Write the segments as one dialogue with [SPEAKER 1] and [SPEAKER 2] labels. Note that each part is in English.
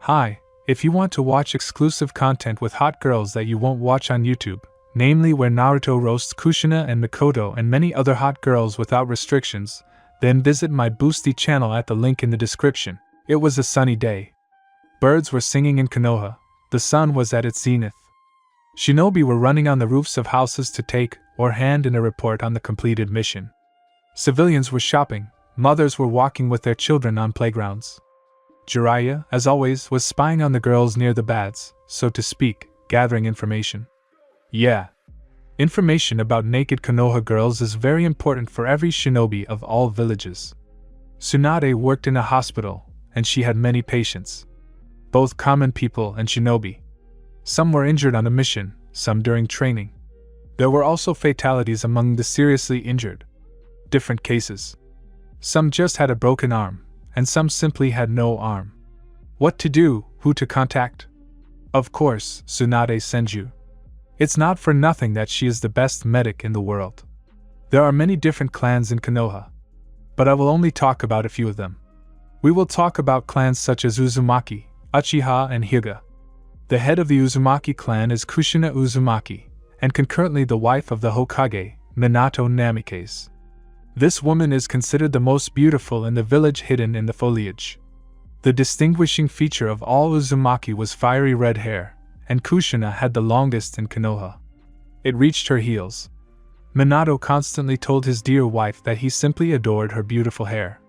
[SPEAKER 1] Hi, if you want to watch exclusive content with hot girls that you won't watch on YouTube, namely where Naruto roasts Kushina and Mikoto and many other hot girls without restrictions, then visit my Boosty channel at the link in the description. It was a sunny day. Birds were singing in Konoha, the sun was at its zenith. Shinobi were running on the roofs of houses to take or hand in a report on the completed mission. Civilians were shopping, mothers were walking with their children on playgrounds. Jiraiya, as always, was spying on the girls near the baths, so to speak, gathering information. Yeah. Information about naked Konoha girls is very important for every shinobi of all villages. Tsunade worked in a hospital, and she had many patients. Both common people and shinobi. Some were injured on a mission, some during training. There were also fatalities among the seriously injured. Different cases. Some just had a broken arm, and some simply had no arm. What to do, who to contact? Of course, Tsunade Senju. It's not for nothing that she is the best medic in the world. There are many different clans in Konoha, but I will only talk about a few of them. We will talk about clans such as Uzumaki, Uchiha, and Hyuga. The head of the Uzumaki clan is Kushina Uzumaki, and concurrently the wife of the Hokage, Minato Namikaze. This woman is considered the most beautiful in the village hidden in the foliage. The distinguishing feature of all Uzumaki was fiery red hair, and Kushina had the longest in Konoha. It reached her heels. Minato constantly told his dear wife that he simply adored her beautiful hair.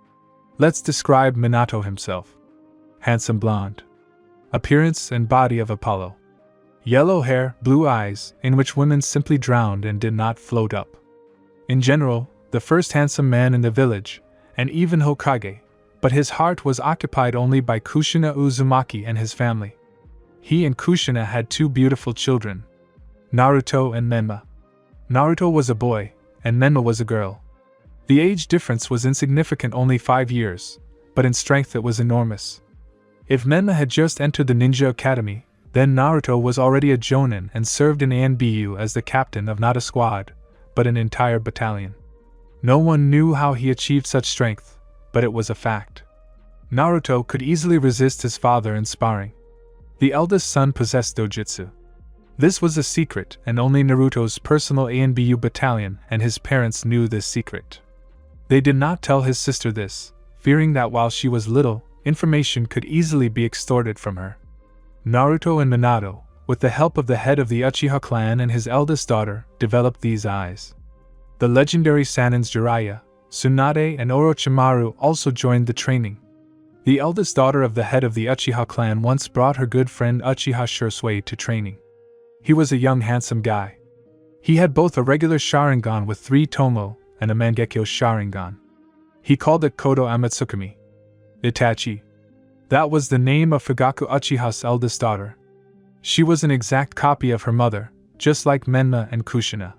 [SPEAKER 1] Let's describe Minato himself. Handsome blonde. Appearance and body of Apollo. Yellow hair, blue eyes, in which women simply drowned and did not float up. In general, the first handsome man in the village, and even Hokage, but his heart was occupied only by Kushina Uzumaki and his family. He and Kushina had two beautiful children, Naruto and Menma. Naruto was a boy, and Menma was a girl. The age difference was insignificant, only 5 years, but in strength it was enormous. If Menma had just entered the ninja academy, then Naruto was already a jonin and served in ANBU as the captain of not a squad, but an entire battalion. No one knew how he achieved such strength, but it was a fact. Naruto could easily resist his father in sparring. The eldest son possessed dojutsu. This was a secret, and only Naruto's personal ANBU battalion and his parents knew this secret. They did not tell his sister this, fearing that while she was little, information could easily be extorted from her. Naruto and Minato, with the help of the head of the Uchiha clan and his eldest daughter, developed these eyes. The legendary Sanins Jiraiya, Tsunade, and Orochimaru also joined the training. The eldest daughter of the head of the Uchiha clan once brought her good friend Uchiha Shursui to training. He was a young handsome guy. He had both a regular Sharingan with 3 tomo and a Mangekyo Sharingan. He called it Kodo Amatsukami. Itachi. That was the name of Fugaku Uchiha's eldest daughter. She was an exact copy of her mother, just like Menma and Kushina.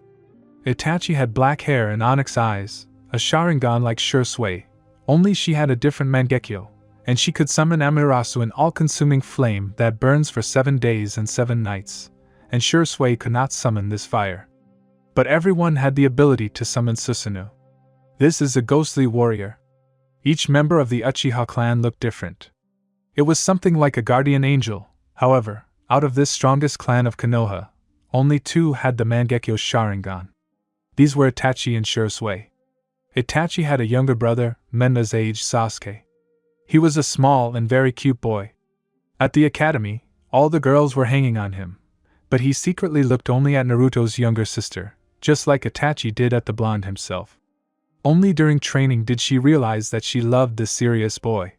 [SPEAKER 1] Itachi had black hair and onyx eyes, a Sharingan like Shursui, only she had a different Mangekyo, and she could summon Amaterasu, an all-consuming flame that burns for 7 days and 7 nights, and Shursui could not summon this fire. But everyone had the ability to summon Susanoo. This is a ghostly warrior. Each member of the Uchiha clan looked different. It was something like a guardian angel. However, out of this strongest clan of Konoha, only 2 had the Mangekyo Sharingan. These were Itachi and Shursui. Itachi had a younger brother, Menma's age, Sasuke. He was a small and very cute boy. At the academy, all the girls were hanging on him, but he secretly looked only at Naruto's younger sister, just like Itachi did at the blonde himself. Only during training did she realize that she loved this serious boy.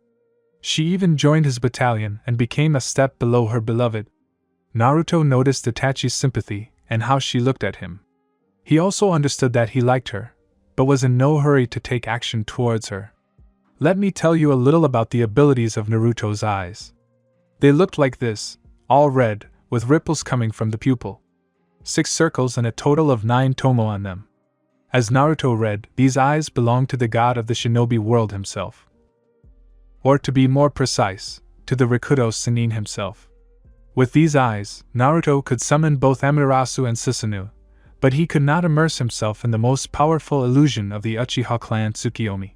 [SPEAKER 1] She even joined his battalion and became a step below her beloved. Naruto noticed Itachi's sympathy and how she looked at him. He also understood that he liked her, but was in no hurry to take action towards her. Let me tell you a little about the abilities of Naruto's eyes. They looked like this, all red, with ripples coming from the pupil. 6 circles and a total of 9 tomo on them. As Naruto read, these eyes belonged to the god of the shinobi world himself. Or to be more precise, to the Rikudo Sannin himself. With these eyes, Naruto could summon both Amaterasu and Susanoo, but he could not immerse himself in the most powerful illusion of the Uchiha clan, Tsukiyomi.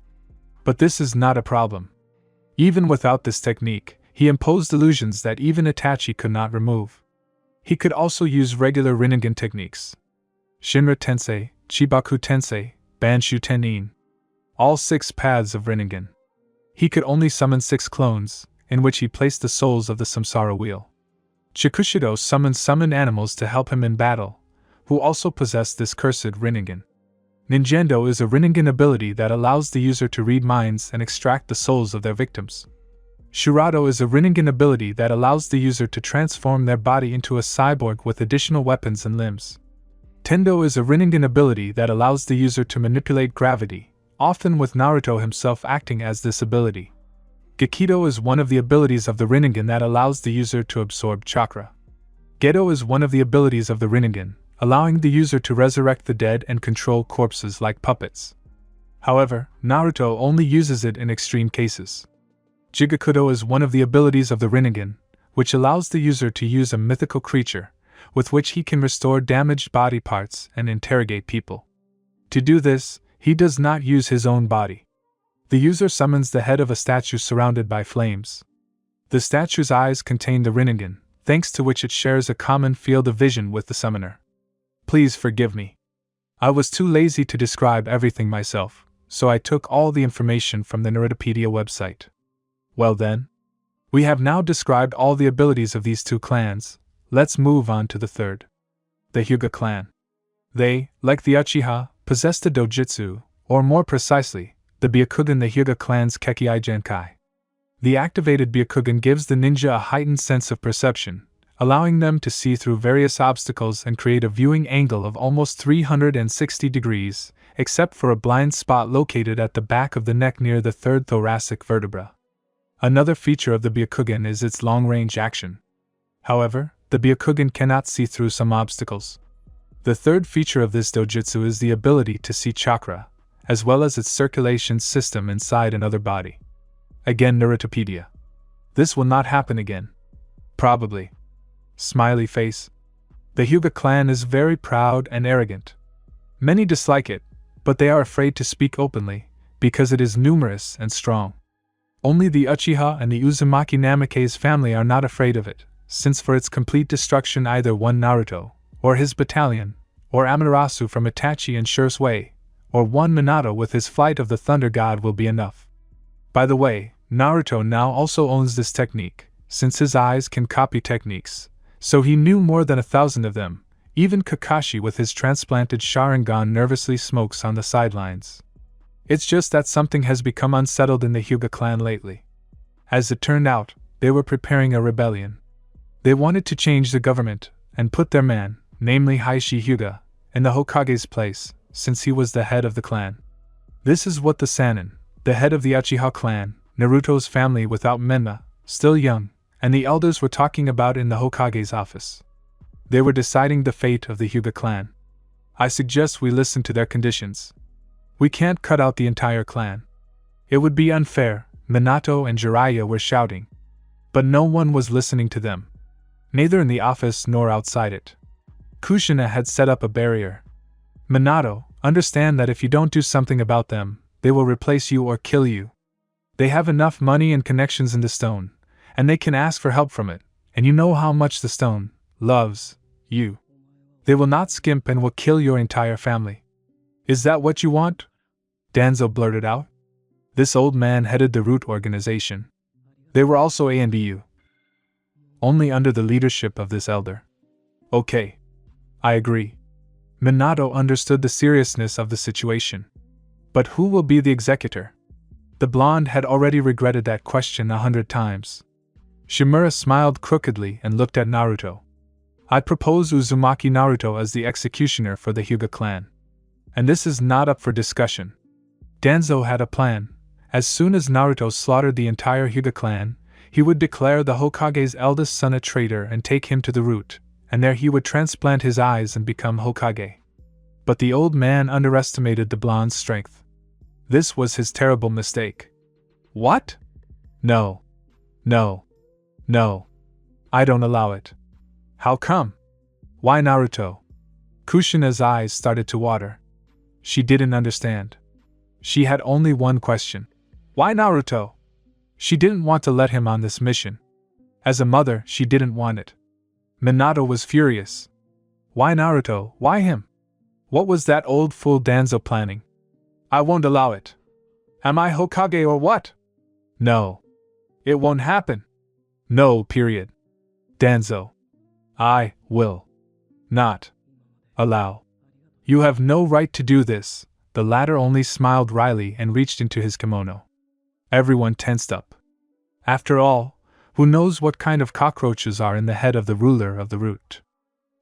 [SPEAKER 1] But this is not a problem. Even without this technique, He imposed illusions that even Itachi could not remove. He could also use regular Rinnegan techniques. Shinra Tensei, Chibaku Tensei, Banshu Tenin. All 6 paths of Rinnegan. He could only summon 6 clones, in which he placed the souls of the Samsara Wheel. Chikushido summoned animals to help him in battle, who also possessed this cursed Rinnegan. Ninjendo is a Rinnegan ability that allows the user to read minds and extract the souls of their victims. Shurato is a Rinnegan ability that allows the user to transform their body into a cyborg with additional weapons and limbs. Tendo is a Rinnegan ability that allows the user to manipulate gravity, often with Naruto himself acting as this ability. Gekido is one of the abilities of the Rinnegan that allows the user to absorb chakra. Gedo is one of the abilities of the Rinnegan, allowing the user to resurrect the dead and control corpses like puppets. However, Naruto only uses it in extreme cases. Jigakudo is one of the abilities of the Rinnegan, which allows the user to use a mythical creature, with which he can restore damaged body parts and interrogate people. To do this, he does not use his own body. The user summons the head of a statue surrounded by flames. The statue's eyes contain the Rinnegan, thanks to which it shares a common field of vision with the summoner. Please forgive me. I was too lazy to describe everything myself, so I took all the information from the Narutopedia website. Well then, we have now described all the abilities of these 2 clans. Let's move on to the third. The Hyuga clan. They, like the Uchiha, possess the Dojutsu, or more precisely, the Byakugan, the Hyuga clan's Kekkei Genkai. The activated Byakugan gives the ninja a heightened sense of perception, allowing them to see through various obstacles and create a viewing angle of almost 360 degrees, except for a blind spot located at the back of the neck near the 3rd thoracic vertebra. Another feature of the Byakugan is its long-range action. However, the Byakugan cannot see through some obstacles. The third feature of this dojutsu is the ability to see chakra, as well as its circulation system inside another body. Again, Narutopedia. This will not happen again. Probably. Smiley face. The Hyuga clan is very proud and arrogant. Many dislike it, but they are afraid to speak openly, because it is numerous and strong. Only the Uchiha and the Uzumaki Namake's family are not afraid of it, since for its complete destruction either one Naruto, or his battalion, or Amaterasu from Itachi and Shur's way, or one Minato with his flight of the Thunder God will be enough. By the way, Naruto now also owns this technique, since his eyes can copy techniques, so he knew more than 1,000 of them. Even Kakashi with his transplanted Sharingan nervously smokes on the sidelines. It's just that something has become unsettled in the Hyuga clan lately. As it turned out, they were preparing a rebellion. They wanted to change the government, and put their man, namely Heishi Hyuga, in the Hokage's place, since he was the head of the clan. This is what the Sannin, the head of the Uchiha clan, Naruto's family without Menma, still young, and the elders were talking about in the Hokage's office. They were deciding the fate of the Hyuga clan. I suggest we listen to their conditions. We can't cut out the entire clan. It would be unfair, Minato and Jiraiya were shouting. But no one was listening to them. Neither in the office nor outside it. Kushina had set up a barrier. Minato, understand that if you don't do something about them, they will replace you or kill you. They have enough money and connections in the stone, and they can ask for help from it, and you know how much the stone loves you. They will not skimp and will kill your entire family. Is that what you want? Danzo blurted out. This old man headed the Root organization. They were also A and BU. Only under the leadership of this elder. Okay. I agree. Minato understood the seriousness of the situation. But who will be the executor? The blonde had already regretted that question 100 times. Shimura smiled crookedly and looked at Naruto. I'd propose Uzumaki Naruto as the executioner for the Hyuga clan. And this is not up for discussion. Danzo had a plan. As soon as Naruto slaughtered the entire Hyuga clan, he would declare the Hokage's eldest son a traitor and take him to the Root, and there he would transplant his eyes and become Hokage. But the old man underestimated the blonde's strength. This was his terrible mistake. What? No. No. No. I don't allow it. How come? Why Naruto? Kushina's eyes started to water. She didn't understand. She had only one question. Why Naruto? She didn't want to let him on this mission. As a mother, she didn't want it. Minato was furious. Why Naruto? Why him? What was that old fool Danzo planning? I won't allow it. Am I Hokage or what? No. It won't happen. No, period. Danzo. I will not allow. You have no right to do this. The latter only smiled wryly and reached into his kimono. Everyone tensed up. After all, who knows what kind of cockroaches are in the head of the ruler of the root?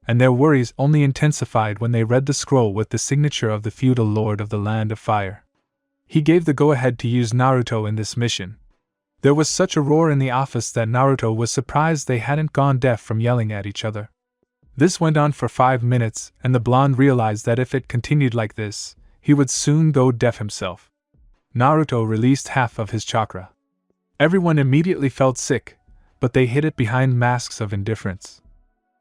[SPEAKER 1] And their worries only intensified when they read the scroll with the signature of the feudal lord of the Land of Fire. He gave the go-ahead to use Naruto in this mission. There was such a roar in the office that Naruto was surprised they hadn't gone deaf from yelling at each other. This went on for 5 minutes, and the blonde realized that if it continued like this, he would soon go deaf himself. Naruto released half of his chakra. Everyone immediately felt sick, but they hid it behind masks of indifference.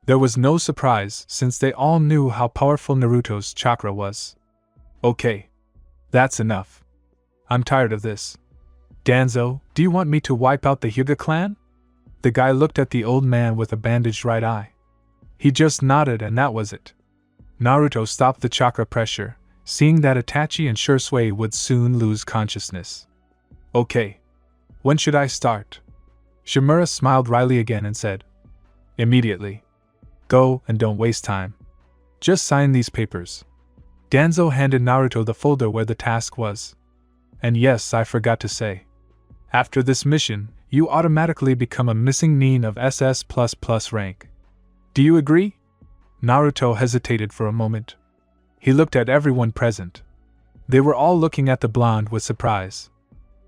[SPEAKER 1] There was no surprise, since they all knew how powerful Naruto's chakra was. Okay. That's enough. I'm tired of this. Danzo, do you want me to wipe out the Hyuga clan? The guy looked at the old man with a bandaged right eye. He just nodded and that was it. Naruto stopped the chakra pressure, seeing that Itachi and Shursui would soon lose consciousness. Okay. When should I start? Shimura smiled wryly again and said, Immediately. Go and don't waste time. Just sign these papers. Danzo handed Naruto the folder where the task was. And yes, I forgot to say. After this mission, you automatically become a missing nin of SS++ rank. Do you agree? Naruto hesitated for a moment. He looked at everyone present. They were all looking at the blonde with surprise.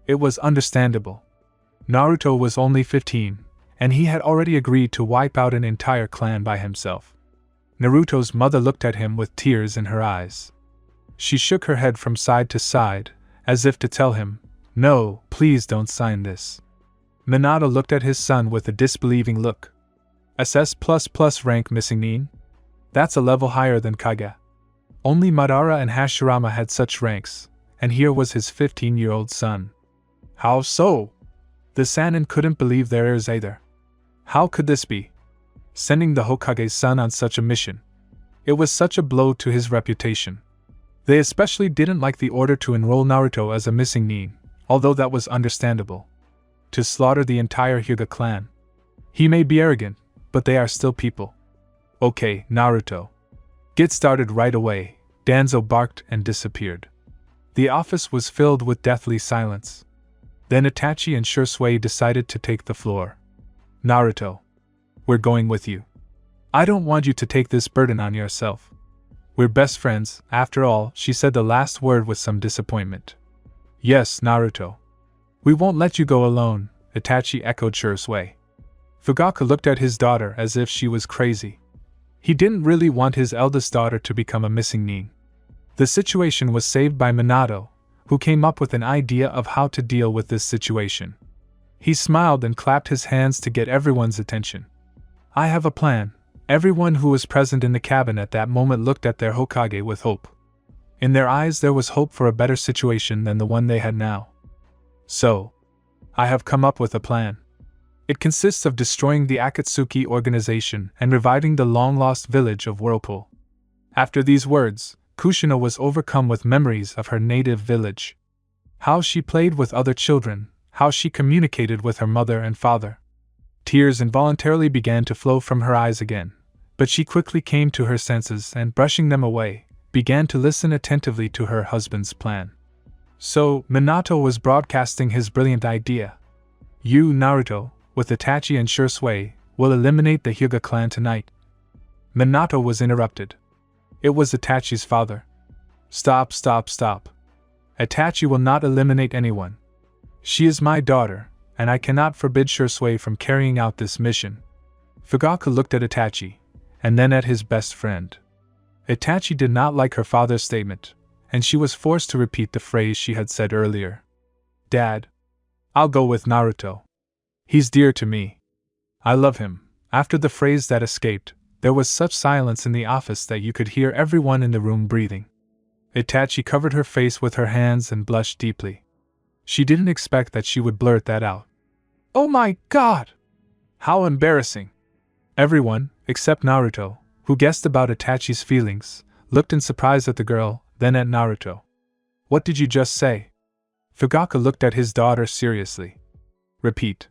[SPEAKER 1] It was understandable. Naruto was only 15, and he had already agreed to wipe out an entire clan by himself. Naruto's mother looked at him with tears in her eyes. She shook her head from side to side, as if to tell him, No, please don't sign this. Minato looked at his son with a disbelieving look. SS++ rank missing nin? That's a level higher than Kage. Only Madara and Hashirama had such ranks, and here was his 15-year-old son. How so? The Sannin couldn't believe their ears either. How could this be? Sending the Hokage's son on such a mission. It was such a blow to his reputation. They especially didn't like the order to enroll Naruto as a missing nin, although that was understandable. To slaughter the entire Hyuga clan. He may be arrogant, but they are still people. Okay, Naruto. Get started right away, Danzo barked and disappeared. The office was filled with deathly silence. Then Itachi and Shursui decided to take the floor. Naruto. We're going with you. I don't want you to take this burden on yourself. We're best friends, after all, she said the last word with some disappointment. Yes, Naruto. We won't let you go alone, Itachi echoed Shursui. Fugaku looked at his daughter as if she was crazy. He didn't really want his eldest daughter to become a missing nin. The situation was saved by Minato, who came up with an idea of how to deal with this situation. He smiled and clapped his hands to get everyone's attention. I have a plan. Everyone who was present in the cabin at that moment looked at their Hokage with hope. In their eyes there was hope for a better situation than the one they had now. So, I have come up with a plan. It consists of destroying the Akatsuki organization and reviving the long-lost village of Whirlpool. After these words, Kushina was overcome with memories of her native village. How she played with other children, how she communicated with her mother and father. Tears involuntarily began to flow from her eyes again, but she quickly came to her senses and, brushing them away, began to listen attentively to her husband's plan. So, Minato was broadcasting his brilliant idea. You, Naruto, with Itachi and Shursui, will eliminate the Hyuga clan tonight. Minato was interrupted. It was Itachi's father. Stop. Itachi will not eliminate anyone. She is my daughter, and I cannot forbid Shursui from carrying out this mission. Fugaku looked at Itachi, and then at his best friend. Itachi did not like her father's statement, and she was forced to repeat the phrase she had said earlier. Dad. I'll go with Naruto. He's dear to me. I love him. After the phrase that escaped, there was such silence in the office that you could hear everyone in the room breathing. Itachi covered her face with her hands and blushed deeply. She didn't expect that she would blurt that out. Oh my God! How embarrassing! Everyone, except Naruto, who guessed about Itachi's feelings, looked in surprise at the girl, then at Naruto. What did you just say? Fugaku looked at his daughter seriously. Repeat.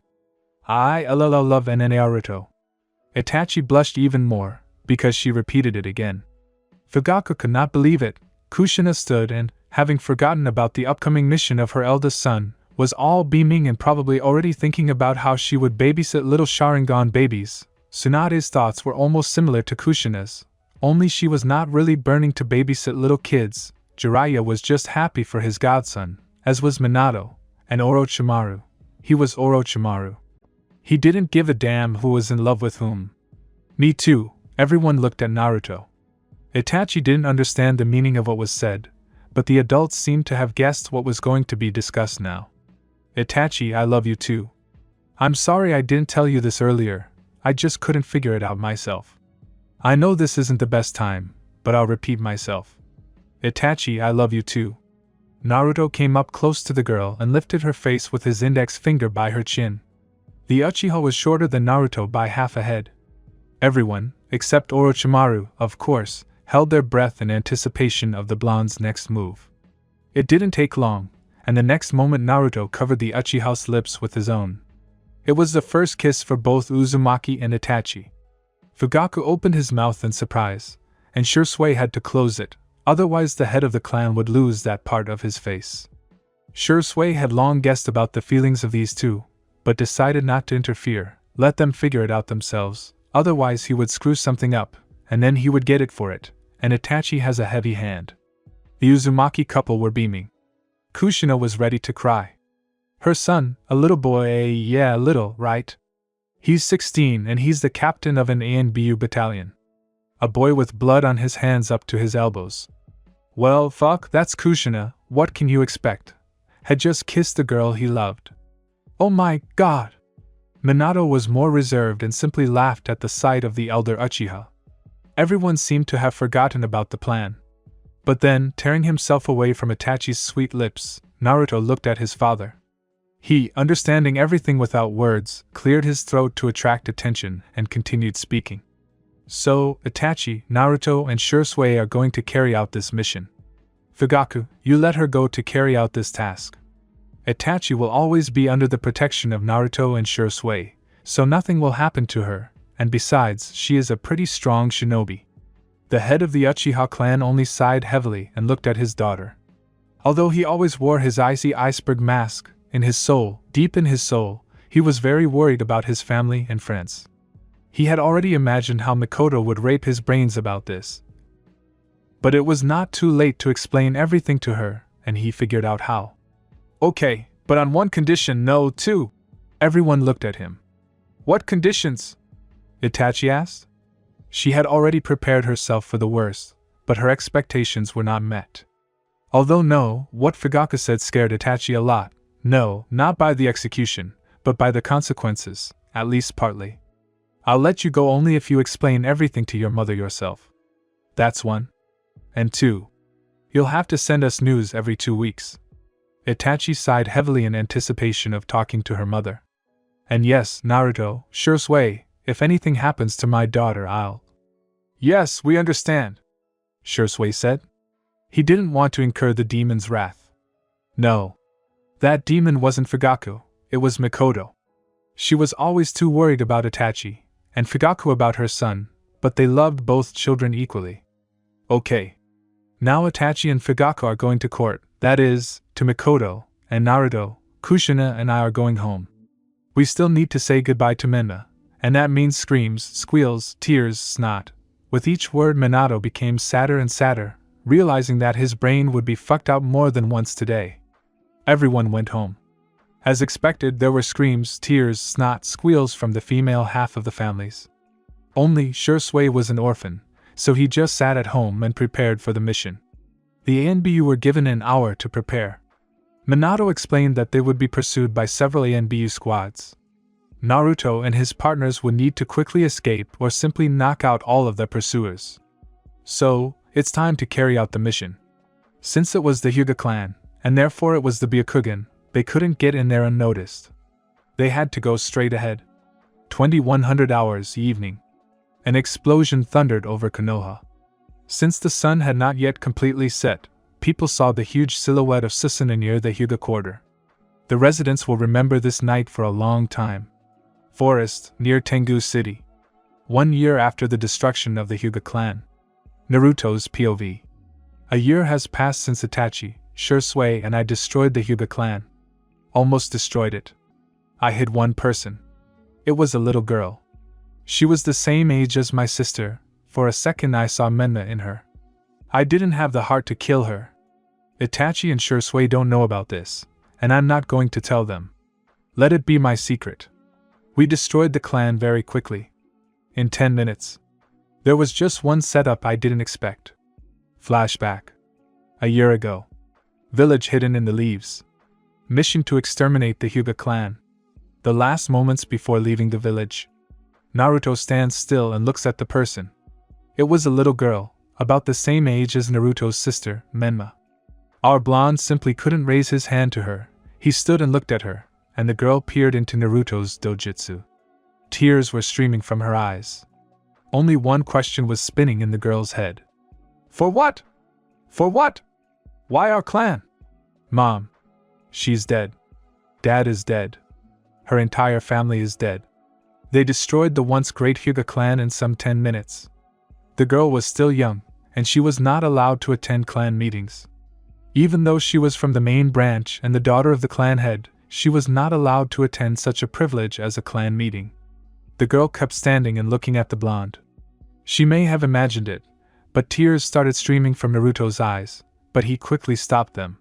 [SPEAKER 1] I love Naruto. Itachi blushed even more, because she repeated it again. Fugaku could not believe it. Kushina stood and, having forgotten about the upcoming mission of her eldest son, was all beaming and probably already thinking about how she would babysit little Sharingan babies. Tsunade's thoughts were almost similar to Kushina's, only she was not really burning to babysit little kids. Jiraiya was just happy for his godson, as was Minato, and Orochimaru. He was Orochimaru. He didn't give a damn who was in love with whom. Me too, everyone looked at Naruto. Itachi didn't understand the meaning of what was said, but the adults seemed to have guessed what was going to be discussed now. Itachi, I love you too. I'm sorry I didn't tell you this earlier, I just couldn't figure it out myself. I know this isn't the best time, but I'll repeat myself. Itachi, I love you too. Naruto came up close to the girl and lifted her face with his index finger by her chin. The Uchiha was shorter than Naruto by half a head. Everyone, except Orochimaru, of course, held their breath in anticipation of the blonde's next move. It didn't take long, and the next moment Naruto covered the Uchiha's lips with his own. It was the first kiss for both Uzumaki and Itachi. Fugaku opened his mouth in surprise, and Shursui had to close it, otherwise the head of the clan would lose that part of his face. Shursui had long guessed about the feelings of these two, but decided not to interfere, let them figure it out themselves, otherwise he would screw something up, and then he would get it for it, and Itachi has a heavy hand. The Uzumaki couple were beaming. Kushina was ready to cry. Her son, a little boy, yeah, little, right? He's 16 and he's the captain of an ANBU battalion. A boy with blood on his hands up to his elbows. Well, fuck, that's Kushina, what can you expect? Had just kissed the girl he loved. Oh my god! Minato was more reserved and simply laughed at the sight of the elder Uchiha. Everyone seemed to have forgotten about the plan. But then, tearing himself away from Itachi's sweet lips, Naruto looked at his father. He, understanding everything without words, cleared his throat to attract attention and continued speaking. So, Itachi, Naruto, and Shursui are going to carry out this mission. Fugaku, you let her go to carry out this task. Itachi will always be under the protection of Naruto and Shursui, so nothing will happen to her, and besides, she is a pretty strong shinobi. The head of the Uchiha clan only sighed heavily and looked at his daughter. Although he always wore his icy iceberg mask, in his soul, deep in his soul, he was very worried about his family and friends. He had already imagined how Mikoto would rape his brains about this. But it was not too late to explain everything to her, and he figured out how. Okay, but on one condition, no, two. Everyone looked at him. What conditions? Itachi asked. She had already prepared herself for the worst, but her expectations were not met. Although no, what Fugaku said scared Itachi a lot. No, not by the execution, but by the consequences, at least partly. I'll let you go only if you explain everything to your mother yourself. That's one. And two. You'll have to send us news every 2 weeks. Itachi sighed heavily in anticipation of talking to her mother. And yes, Naruto, Shursui, if anything happens to my daughter, I'll... Yes, we understand, Shursui said. He didn't want to incur the demon's wrath. No. That demon wasn't Fugaku, it was Mikoto. She was always too worried about Itachi, and Fugaku about her son, but they loved both children equally. Okay. Now Itachi and Fugaku are going to court, that is, to Mikoto, and Naruto, Kushina and I are going home. We still need to say goodbye to Minna, and that means screams, squeals, tears, snot. With each word Minato became sadder and sadder, realizing that his brain would be fucked out more than once today. Everyone went home. As expected, there were screams, tears, snot, squeals from the female half of the families. Only Shursui was an orphan, so he just sat at home and prepared for the mission. The ANBU were given an hour to prepare. Minato explained that they would be pursued by several ANBU squads. Naruto and his partners would need to quickly escape or simply knock out all of their pursuers. So, it's time to carry out the mission. Since it was the Hyuga clan, and therefore it was the Byakugan, they couldn't get in there unnoticed. They had to go straight ahead. 2100 hours evening. An explosion thundered over Konoha. Since the sun had not yet completely set, people saw the huge silhouette of Susanoo near the Hyuga quarter. The residents will remember this night for a long time. Forest, near Tengu City. 1 year after the destruction of the Hyuga clan. Naruto's POV. A year has passed since Itachi, Shursui, and I destroyed the Hyuga clan. Almost destroyed it. I hid one person. It was a little girl. She was the same age as my sister. For a second I saw Menma in her. I didn't have the heart to kill her. Itachi and Shursui don't know about this, and I'm not going to tell them. Let it be my secret. We destroyed the clan very quickly. In 10 minutes. There was just one setup I didn't expect. Flashback. A year ago. Village hidden in the leaves. Mission to exterminate the Hyuga clan. The last moments before leaving the village. Naruto stands still and looks at the person. It was a little girl, about the same age as Naruto's sister, Menma. Our blonde simply couldn't raise his hand to her. He stood and looked at her, and the girl peered into Naruto's dojutsu. Tears were streaming from her eyes. Only one question was spinning in the girl's head. For what? For what? Why our clan? Mom. She's dead. Dad is dead. Her entire family is dead. They destroyed the once great Hyuga clan in some 10 minutes. The girl was still young, and she was not allowed to attend clan meetings. Even though she was from the main branch and the daughter of the clan head, she was not allowed to attend such a privilege as a clan meeting. The girl kept standing and looking at the blonde. She may have imagined it, but tears started streaming from Naruto's eyes, but he quickly stopped them.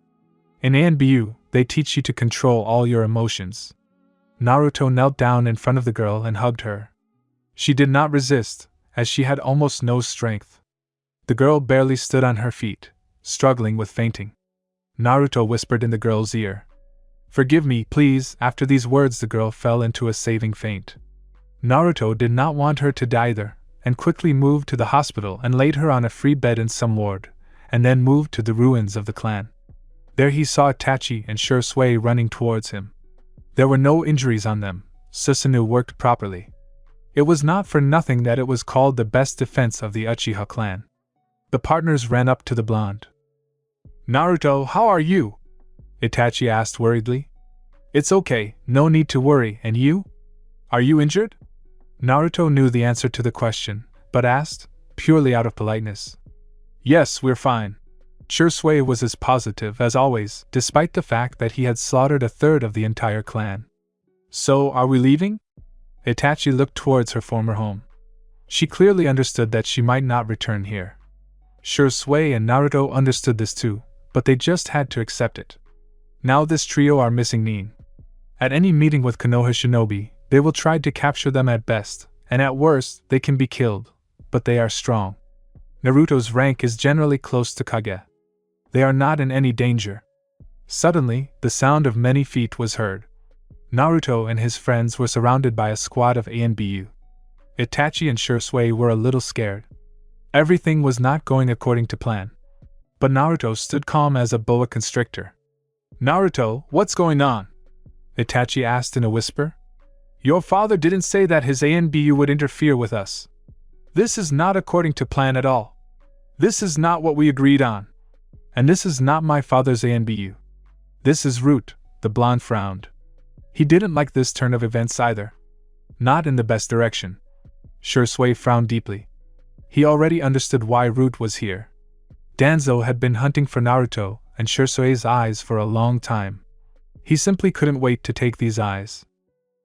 [SPEAKER 1] In ANBU, they teach you to control all your emotions. Naruto knelt down in front of the girl and hugged her. She did not resist, as she had almost no strength. The girl barely stood on her feet, struggling with fainting. Naruto whispered in the girl's ear. Forgive me, please. After these words, the girl fell into a saving faint. Naruto did not want her to die there, and quickly moved to the hospital and laid her on a free bed in some ward, and then moved to the ruins of the clan. There he saw Itachi and Shursui running towards him. There were no injuries on them. Susanoo worked properly. It was not for nothing that it was called the best defense of the Uchiha clan. The partners ran up to the blonde. Naruto, how are you? Itachi asked worriedly. It's okay, no need to worry, and you? Are you injured? Naruto knew the answer to the question, but asked, purely out of politeness. Yes, we're fine. Shursui was as positive as always, despite the fact that he had slaughtered a third of the entire clan. So, are we leaving? Itachi looked towards her former home. She clearly understood that she might not return here. Shursui and Naruto understood this too, but they just had to accept it. Now this trio are missing Nin. At any meeting with Konoha shinobi, they will try to capture them at best, and at worst, they can be killed, but they are strong. Naruto's rank is generally close to Kage. They are not in any danger. Suddenly, the sound of many feet was heard. Naruto and his friends were surrounded by a squad of ANBU. Itachi and Shursui were a little scared. Everything was not going according to plan. But Naruto stood calm as a boa constrictor. Naruto, what's going on? Itachi asked in a whisper. Your father didn't say that his ANBU would interfere with us. This is not according to plan at all. This is not what we agreed on. And this is not my father's ANBU. This is Root, the blonde frowned. He didn't like this turn of events either. Not in the best direction. Shursui frowned deeply. He already understood why Root was here. Danzo had been hunting for Naruto and Shursui's eyes for a long time. He simply couldn't wait to take these eyes.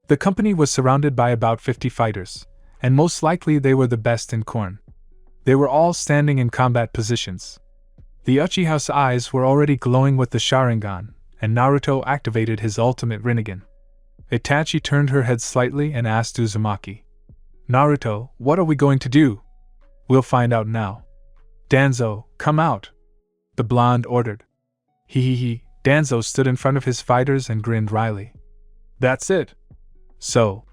[SPEAKER 1] The company was surrounded by about 50 fighters, and most likely they were the best in Korn. They were all standing in combat positions. The Uchiha's eyes were already glowing with the Sharingan, and Naruto activated his ultimate Rinnegan. Itachi turned her head slightly and asked Uzumaki. Naruto, what are we going to do? We'll find out now. Danzo, come out. The blonde ordered. He. Danzo stood in front of his fighters and grinned wryly. That's it. So,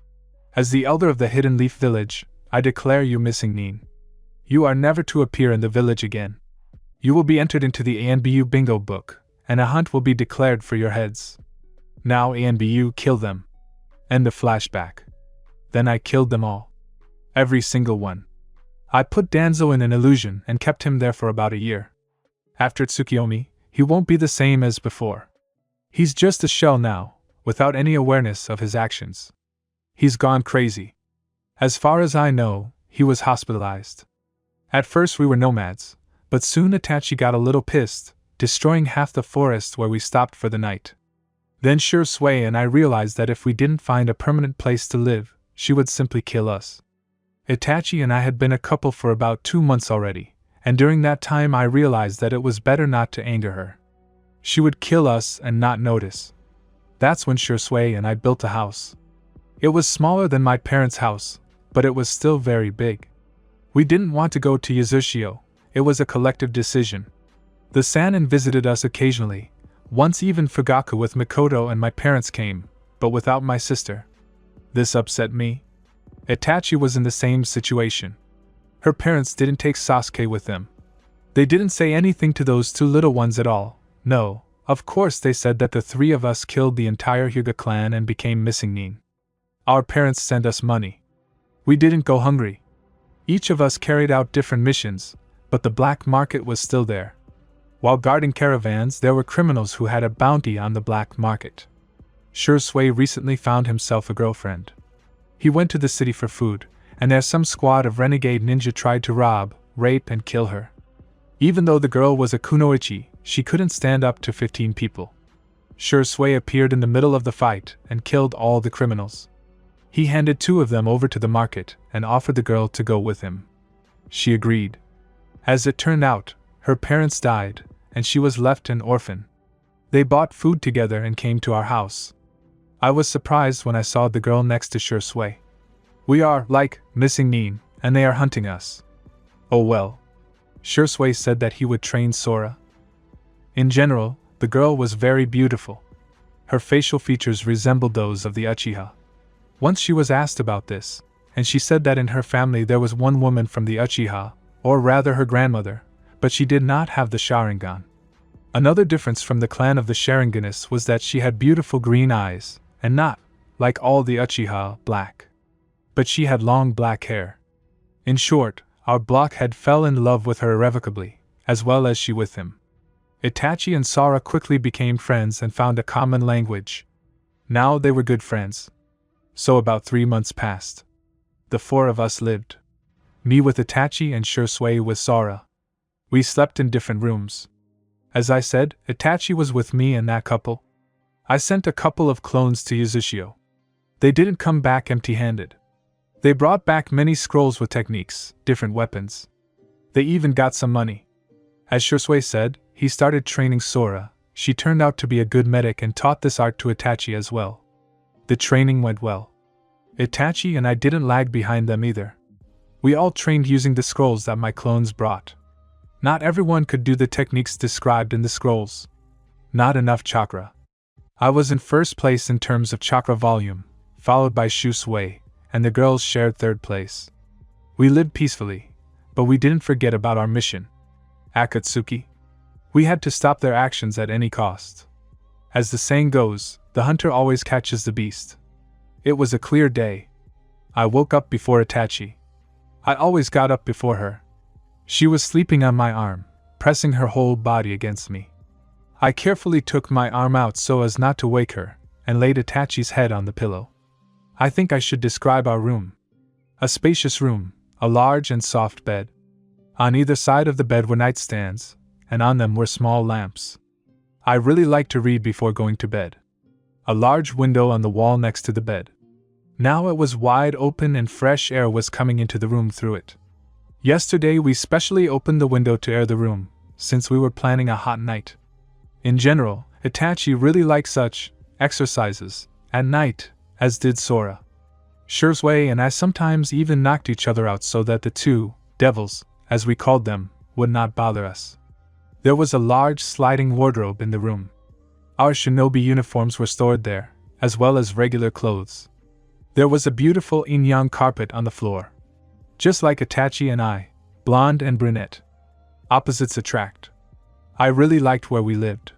[SPEAKER 1] as the elder of the Hidden Leaf Village, I declare you missing Nin. You are never to appear in the village again. You will be entered into the ANBU bingo book, and a hunt will be declared for your heads. Now ANBU kill them. End of flashback. Then I killed them all. Every single one. I put Danzo in an illusion and kept him there for about a year. After Tsukiyomi, he won't be the same as before. He's just a shell now, without any awareness of his actions. He's gone crazy. As far as I know, he was hospitalized. At first we were nomads, but soon Itachi got a little pissed, destroying half the forest where we stopped for the night. Then Shui and I realized that if we didn't find a permanent place to live, she would simply kill us. Itachi and I had been a couple for about 2 months already, and during that time I realized that it was better not to anger her. She would kill us and not notice. That's when Shui and I built a house. It was smaller than my parents' house, but it was still very big. We didn't want to go to Yazushio, it was a collective decision. The Sannin visited us occasionally, once even Fugaku with Mikoto and my parents came, but without my sister. This upset me. Itachi was in the same situation. Her parents didn't take Sasuke with them. They didn't say anything to those 2 little ones at all. No, of course they said that the 3 of us killed the entire Hyuga clan and became missing Nin. Our parents sent us money. We didn't go hungry. Each of us carried out different missions, but the black market was still there. While guarding caravans, there were criminals who had a bounty on the black market. Shui recently found himself a girlfriend. He went to the city for food, and there some squad of renegade ninja tried to rob, rape and kill her. Even though the girl was a kunoichi, she couldn't stand up to 15 people. Shui appeared in the middle of the fight and killed all the criminals. He handed 2 of them over to the market and offered the girl to go with him. She agreed. As it turned out, her parents died, and she was left an orphan. They bought food together and came to our house. I was surprised when I saw the girl next to Shui. We are, missing Nin, and they are hunting us. Oh well. Shui said that he would train Sora. In general, the girl was very beautiful. Her facial features resembled those of the Uchiha. Once she was asked about this, and she said that in her family there was one woman from the Uchiha, or rather her grandmother, but she did not have the Sharingan. Another difference from the clan of the Sharinganists was that she had beautiful green eyes, and not, like all the Uchiha, black. But she had long black hair. In short, our blockhead fell in love with her irrevocably, as well as she with him. Itachi and Sora quickly became friends and found a common language. Now they were good friends. So about 3 months passed. The 4 of us lived. Me with Itachi and Shui with Sora. We slept in different rooms. As I said, Itachi was with me and that couple. I sent a couple of clones to Yazushio. They didn't come back empty-handed. They brought back many scrolls with techniques, different weapons. They even got some money. As Shui said, he started training Sora. She turned out to be a good medic and taught this art to Itachi as well. The training went well. Itachi and I didn't lag behind them either. We all trained using the scrolls that my clones brought. Not everyone could do the techniques described in the scrolls. Not enough chakra. I was in first place in terms of chakra volume, followed by Shui, and the girls shared third place. We lived peacefully, but we didn't forget about our mission. Akatsuki. We had to stop their actions at any cost. As the saying goes, the hunter always catches the beast. It was a clear day. I woke up before Itachi. I always got up before her. She was sleeping on my arm, pressing her whole body against me. I carefully took my arm out so as not to wake her, and laid Itachi's head on the pillow. I think I should describe our room. A spacious room, a large and soft bed. On either side of the bed were nightstands, and on them were small lamps. I really liked to read before going to bed. A large window on the wall next to the bed. Now it was wide open and fresh air was coming into the room through it. Yesterday we specially opened the window to air the room, since we were planning a hot night. In general, Itachi really liked such exercises at night, as did Sora. Shui and I sometimes even knocked each other out so that the 2 devils, as we called them, would not bother us. There was a large sliding wardrobe in the room. Our shinobi uniforms were stored there, as well as regular clothes. There was a beautiful yin-yang carpet on the floor. Just like Itachi and I, blonde and brunette. Opposites attract. I really liked where we lived.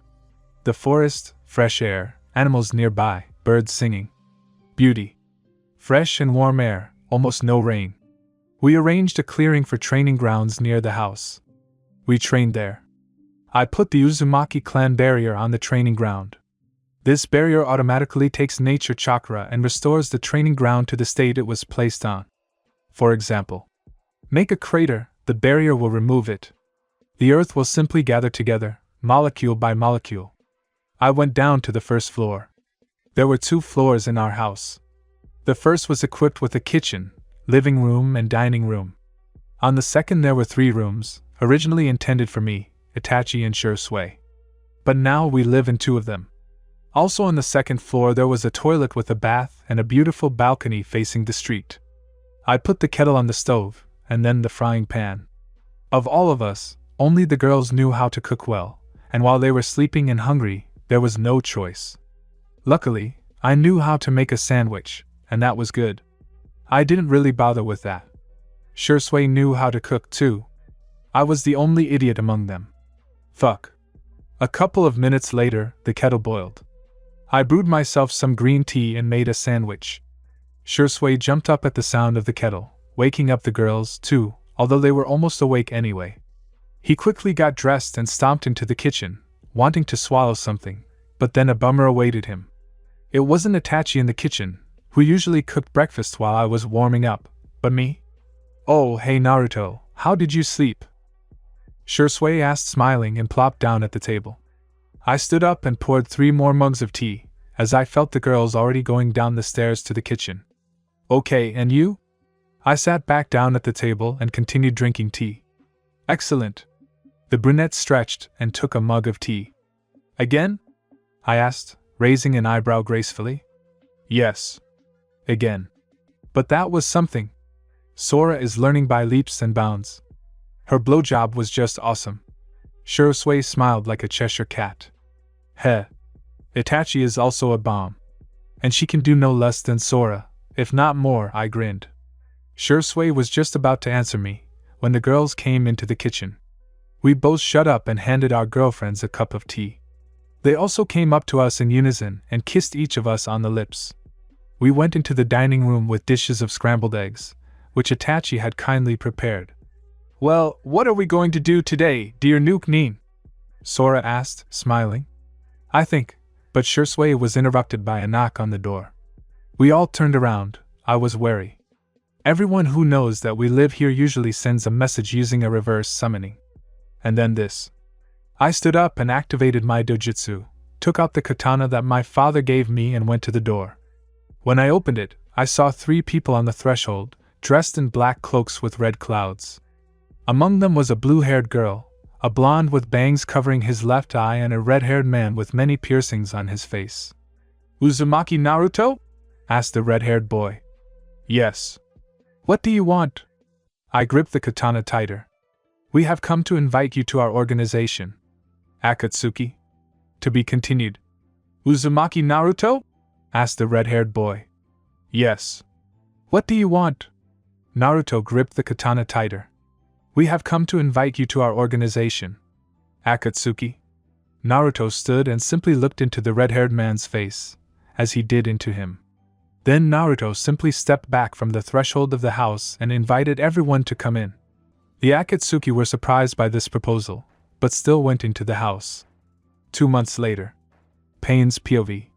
[SPEAKER 1] The forest, fresh air, animals nearby, birds singing. Beauty. fresh and warm air, almost no rain. We arranged a clearing for training grounds near the house. We trained there. I put the Uzumaki clan barrier on the training ground. This barrier automatically takes nature chakra and restores the training ground to the state it was placed on. For example, make a crater, the barrier will remove it. The earth will simply gather together, molecule by molecule. I went down to the first floor. There were 2 floors in our house. The first was equipped with a kitchen, living room and dining room. On the second there were 3 rooms, originally intended for me, Itachi and Shursui. But now we live in 2 of them. Also on the second floor there was a toilet with a bath and a beautiful balcony facing the street. I put the kettle on the stove, and then the frying pan. Of all of us, only the girls knew how to cook well, and while they were sleeping and hungry, there was no choice. Luckily, I knew how to make a sandwich, and that was good. I didn't really bother with that. Shursui knew how to cook too. I was the only idiot among them. Fuck. A couple of minutes later, the kettle boiled. I brewed myself some green tea and made a sandwich. Shursui jumped up at the sound of the kettle, waking up the girls too, although they were almost awake anyway. He quickly got dressed and stomped into the kitchen, wanting to swallow something, but then a bummer awaited him. It wasn't Itachi in the kitchen, who usually cooked breakfast while I was warming up, but me. "Oh, hey Naruto, how did you sleep?" Shursui asked, smiling, and plopped down at the table. I stood up and poured 3 more mugs of tea, as I felt the girls already going down the stairs to the kitchen. "Okay, and you?" I sat back down at the table and continued drinking tea. "Excellent." The brunette stretched and took a mug of tea. "Again?" I asked, raising an eyebrow gracefully. "Yes. Again. But that was something. Sora is learning by leaps and bounds. Her blowjob was just awesome." Shursui smiled like a Cheshire cat. "Heh. Itachi is also a bomb. And she can do no less than Sora, if not more," I grinned. Shursui was just about to answer me, when the girls came into the kitchen. We both shut up and handed our girlfriends a cup of tea. They also came up to us in unison and kissed each of us on the lips. We went into the dining room with dishes of scrambled eggs, which Itachi had kindly prepared. "Well, what are we going to do today, dear Nuke Nin?" Sora asked, smiling. "I think," but Shursui was interrupted by a knock on the door. We all turned around. I was wary. Everyone who knows that we live here usually sends a message using a reverse summoning. And then this. I stood up and activated my dojutsu, took out the katana that my father gave me and went to the door. When I opened it, I saw 3 people on the threshold, dressed in black cloaks with red clouds. Among them was a blue-haired girl, a blonde with bangs covering his left eye, and a red-haired man with many piercings on his face. "Uzumaki Naruto?" asked the red-haired boy. "Yes." "What do you want?" I gripped the katana tighter. "We have come to invite you to our organization." "Akatsuki?" To be continued. "Uzumaki Naruto?" asked the red-haired boy. "Yes." "What do you want?" Naruto gripped the katana tighter. "We have come to invite you to our organization." "Akatsuki?" Naruto stood and simply looked into the red-haired man's face, as he did into him. Then Naruto simply stepped back from the threshold of the house and invited everyone to come in. The Akatsuki were surprised by this proposal, but still went into the house. 2 months later. Pain's POV.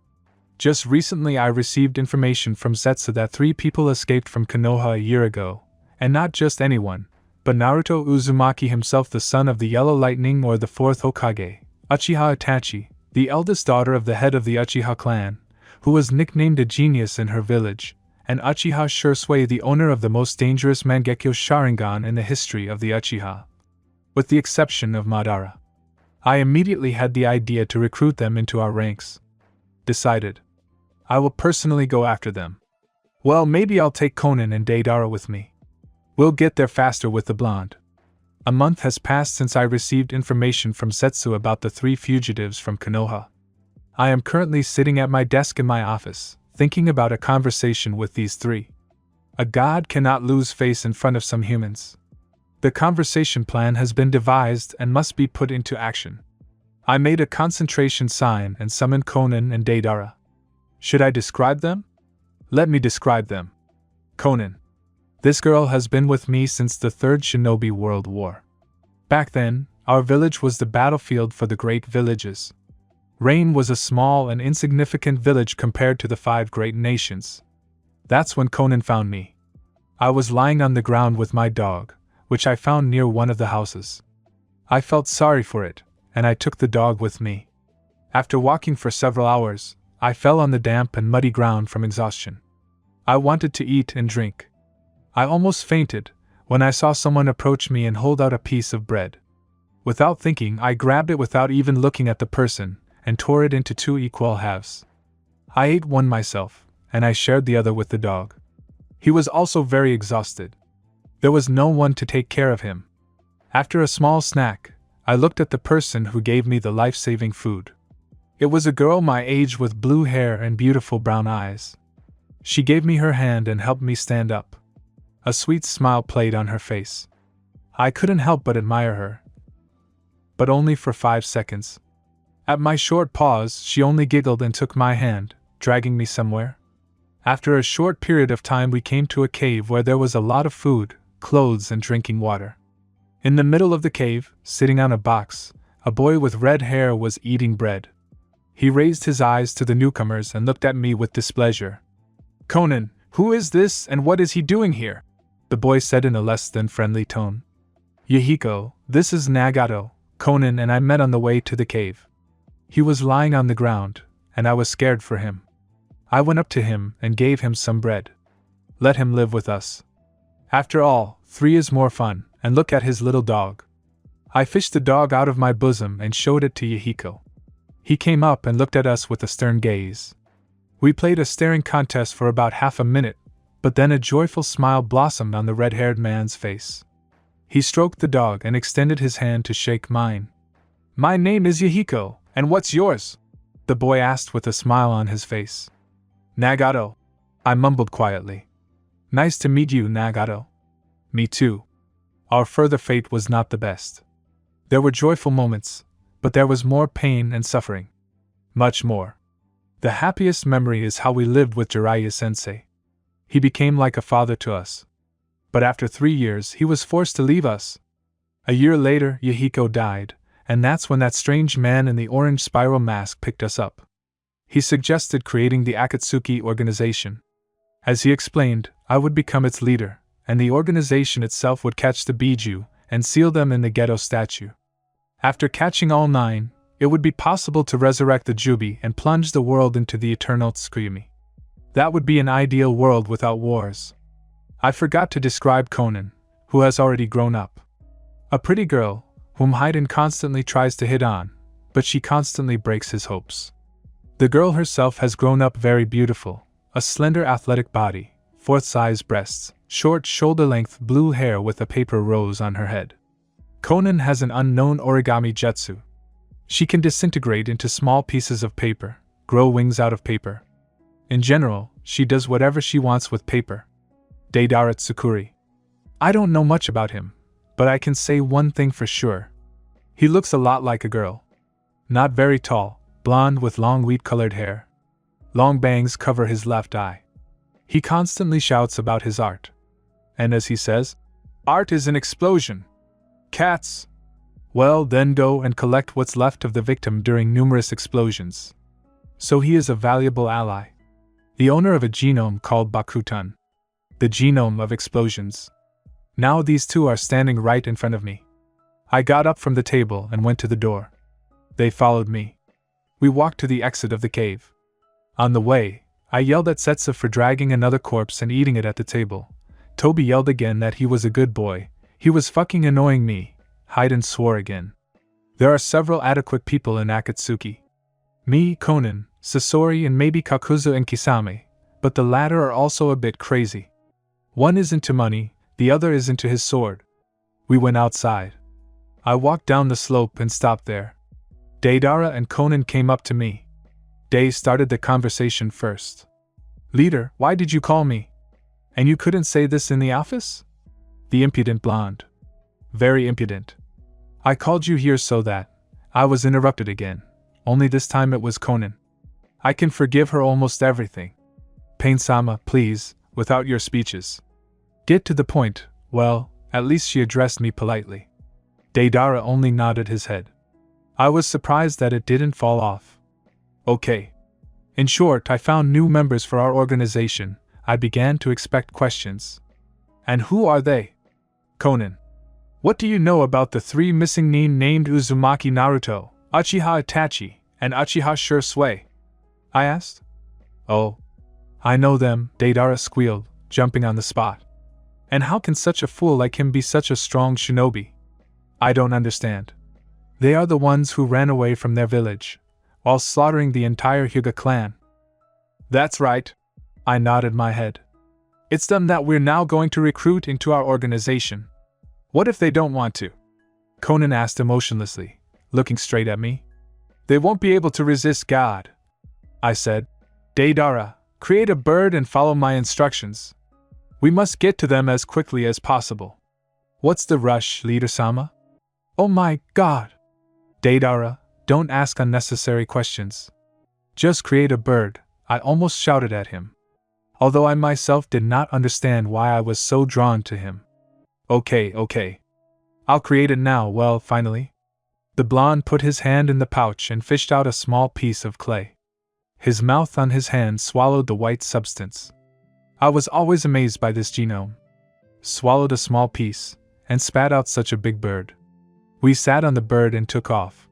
[SPEAKER 1] Just recently I received information from Zetsu that 3 people escaped from Konoha a year ago, and not just anyone, but Naruto Uzumaki himself, the son of the Yellow Lightning or the 4th Hokage, Uchiha Itachi, the eldest daughter of the head of the Uchiha clan, who was nicknamed a genius in her village, and Uchiha Shursui, the owner of the most dangerous Mangekyo Sharingan in the history of the Uchiha. With the exception of Madara. I immediately had the idea to recruit them into our ranks. Decided. I will personally go after them. Well, maybe I'll take Konan and Deidara with me. We'll get there faster with the blonde. A month has passed since I received information from Zetsu about the 3 fugitives from Konoha. I am currently sitting at my desk in my office, thinking about a conversation with these 3. A god cannot lose face in front of some humans. The conversation plan has been devised and must be put into action. I made a concentration sign and summoned Konan and Deidara. Should I describe them? Let me describe them. Conan. This girl has been with me since the Third Shinobi World War. Back then, our village was the battlefield for the great villages. Rain was a small and insignificant village compared to the 5 great nations. That's when Conan found me. I was lying on the ground with my dog, which I found near one of the houses. I felt sorry for it, and I took the dog with me. After walking for several hours, I fell on the damp and muddy ground from exhaustion. I wanted to eat and drink. I almost fainted when I saw someone approach me and hold out a piece of bread. Without thinking, I grabbed it without even looking at the person and tore it into 2 equal halves. I ate one myself, and I shared the other with the dog. He was also very exhausted. There was no one to take care of him. After a small snack, I looked at the person who gave me the life-saving food. It was a girl my age with blue hair and beautiful brown eyes. She gave me her hand and helped me stand up. A sweet smile played on her face. I couldn't help but admire her. But only for 5 seconds. At my short pause, she only giggled and took my hand, dragging me somewhere. After a short period of time, we came to a cave where there was a lot of food, clothes, and drinking water. In the middle of the cave, sitting on a box, a boy with red hair was eating bread. He raised his eyes to the newcomers and looked at me with displeasure. "Conan, who is this and what is he doing here?" the boy said in a less than friendly tone. "Yahiko, this is Nagato, Conan and I met on the way to the cave." He was lying on the ground, and I was scared for him. I went up to him and gave him some bread. Let him live with us. After all, 3 is more fun, and look at his little dog. I fished the dog out of my bosom and showed it to Yahiko. He came up and looked at us with a stern gaze. We played a staring contest for about half a minute, but then a joyful smile blossomed on the red-haired man's face. He stroked the dog and extended his hand to shake mine. "My name is Yahiko, and what's yours?" the boy asked with a smile on his face. "Nagato," I mumbled quietly. "Nice to meet you, Nagato." "Me too." Our further fate was not the best. There were joyful moments, but there was more pain and suffering. Much more. The happiest memory is how we lived with Jiraiya-sensei. He became like a father to us. But after 3 years, he was forced to leave us. A year later, Yahiko died, and that's when that strange man in the orange spiral mask picked us up. He suggested creating the Akatsuki organization. As he explained, I would become its leader, and the organization itself would catch the Biju and seal them in the ghetto statue. After catching all 9, it would be possible to resurrect the Jubi and plunge the world into the eternal Tsukuyumi. That would be an ideal world without wars. I forgot to describe Conan, who has already grown up. A pretty girl, whom Haydn constantly tries to hit on, but she constantly breaks his hopes. The girl herself has grown up very beautiful, a slender athletic body, 4th-size breasts, short shoulder-length blue hair with a paper rose on her head. Conan has an unknown origami jutsu. She can disintegrate into small pieces of paper, grow wings out of paper. In general, she does whatever she wants with paper. Deidara Tsukuri. I don't know much about him, but I can say one thing for sure. He looks a lot like a girl. Not very tall, blonde with long wheat-colored hair. Long bangs cover his left eye. He constantly shouts about his art. And as he says, "Art is an explosion. Cats." Well, then go and collect what's left of the victim during numerous explosions. So he is a valuable ally. The owner of a genome called Bakutan. The genome of explosions. Now these two are standing right in front of me. I got up from the table and went to the door. They followed me. We walked to the exit of the cave. On the way, I yelled at Setsu for dragging another corpse and eating it at the table. Toby yelled again that he was a good boy. He was fucking annoying me. Haydn swore again. There are several adequate people in Akatsuki. Me, Conan, Sasori and maybe Kakuzu and Kisame, but the latter are also a bit crazy. One is into money, the other is into his sword. We went outside. I walked down the slope and stopped there. Deidara and Conan came up to me. Dei started the conversation first. "Leader, why did you call me? And you couldn't say this in the office?" The impudent blonde. Very impudent. "I called you here so that..." I was interrupted again, only this time it was Conan. "I can forgive her almost everything. Pain-sama, please, without your speeches. Get to the point. Well, at least she addressed me politely. Deidara only nodded his head. I was surprised that it didn't fall off. Okay. In short, I found new members for our organization. I began to expect questions. And who are they? Conan. What do you know about the 3 missing nin named Uzumaki Naruto, Uchiha Itachi, and Uchiha Shisui? I asked. Oh. I know them, Deidara squealed, jumping on the spot. And how can such a fool like him be such a strong shinobi? I don't understand. They are the ones who ran away from their village, while slaughtering the entire Hyuga clan. That's right. I nodded my head. It's them that we're now going to recruit into our organization. What if they don't want to? Conan asked emotionlessly, looking straight at me. They won't be able to resist God. I said. Deidara, create a bird and follow my instructions. We must get to them as quickly as possible. What's the rush, Leader-sama? Oh my God! Deidara, don't ask unnecessary questions. Just create a bird, I almost shouted at him. Although I myself did not understand why I was so drawn to him. Okay. I'll create it now. Well, finally. The blonde put his hand in the pouch and fished out a small piece of clay. His mouth on his hand swallowed the white substance. I was always amazed by this genome. Swallowed a small piece, and spat out such a big bird. We sat on the bird and took off.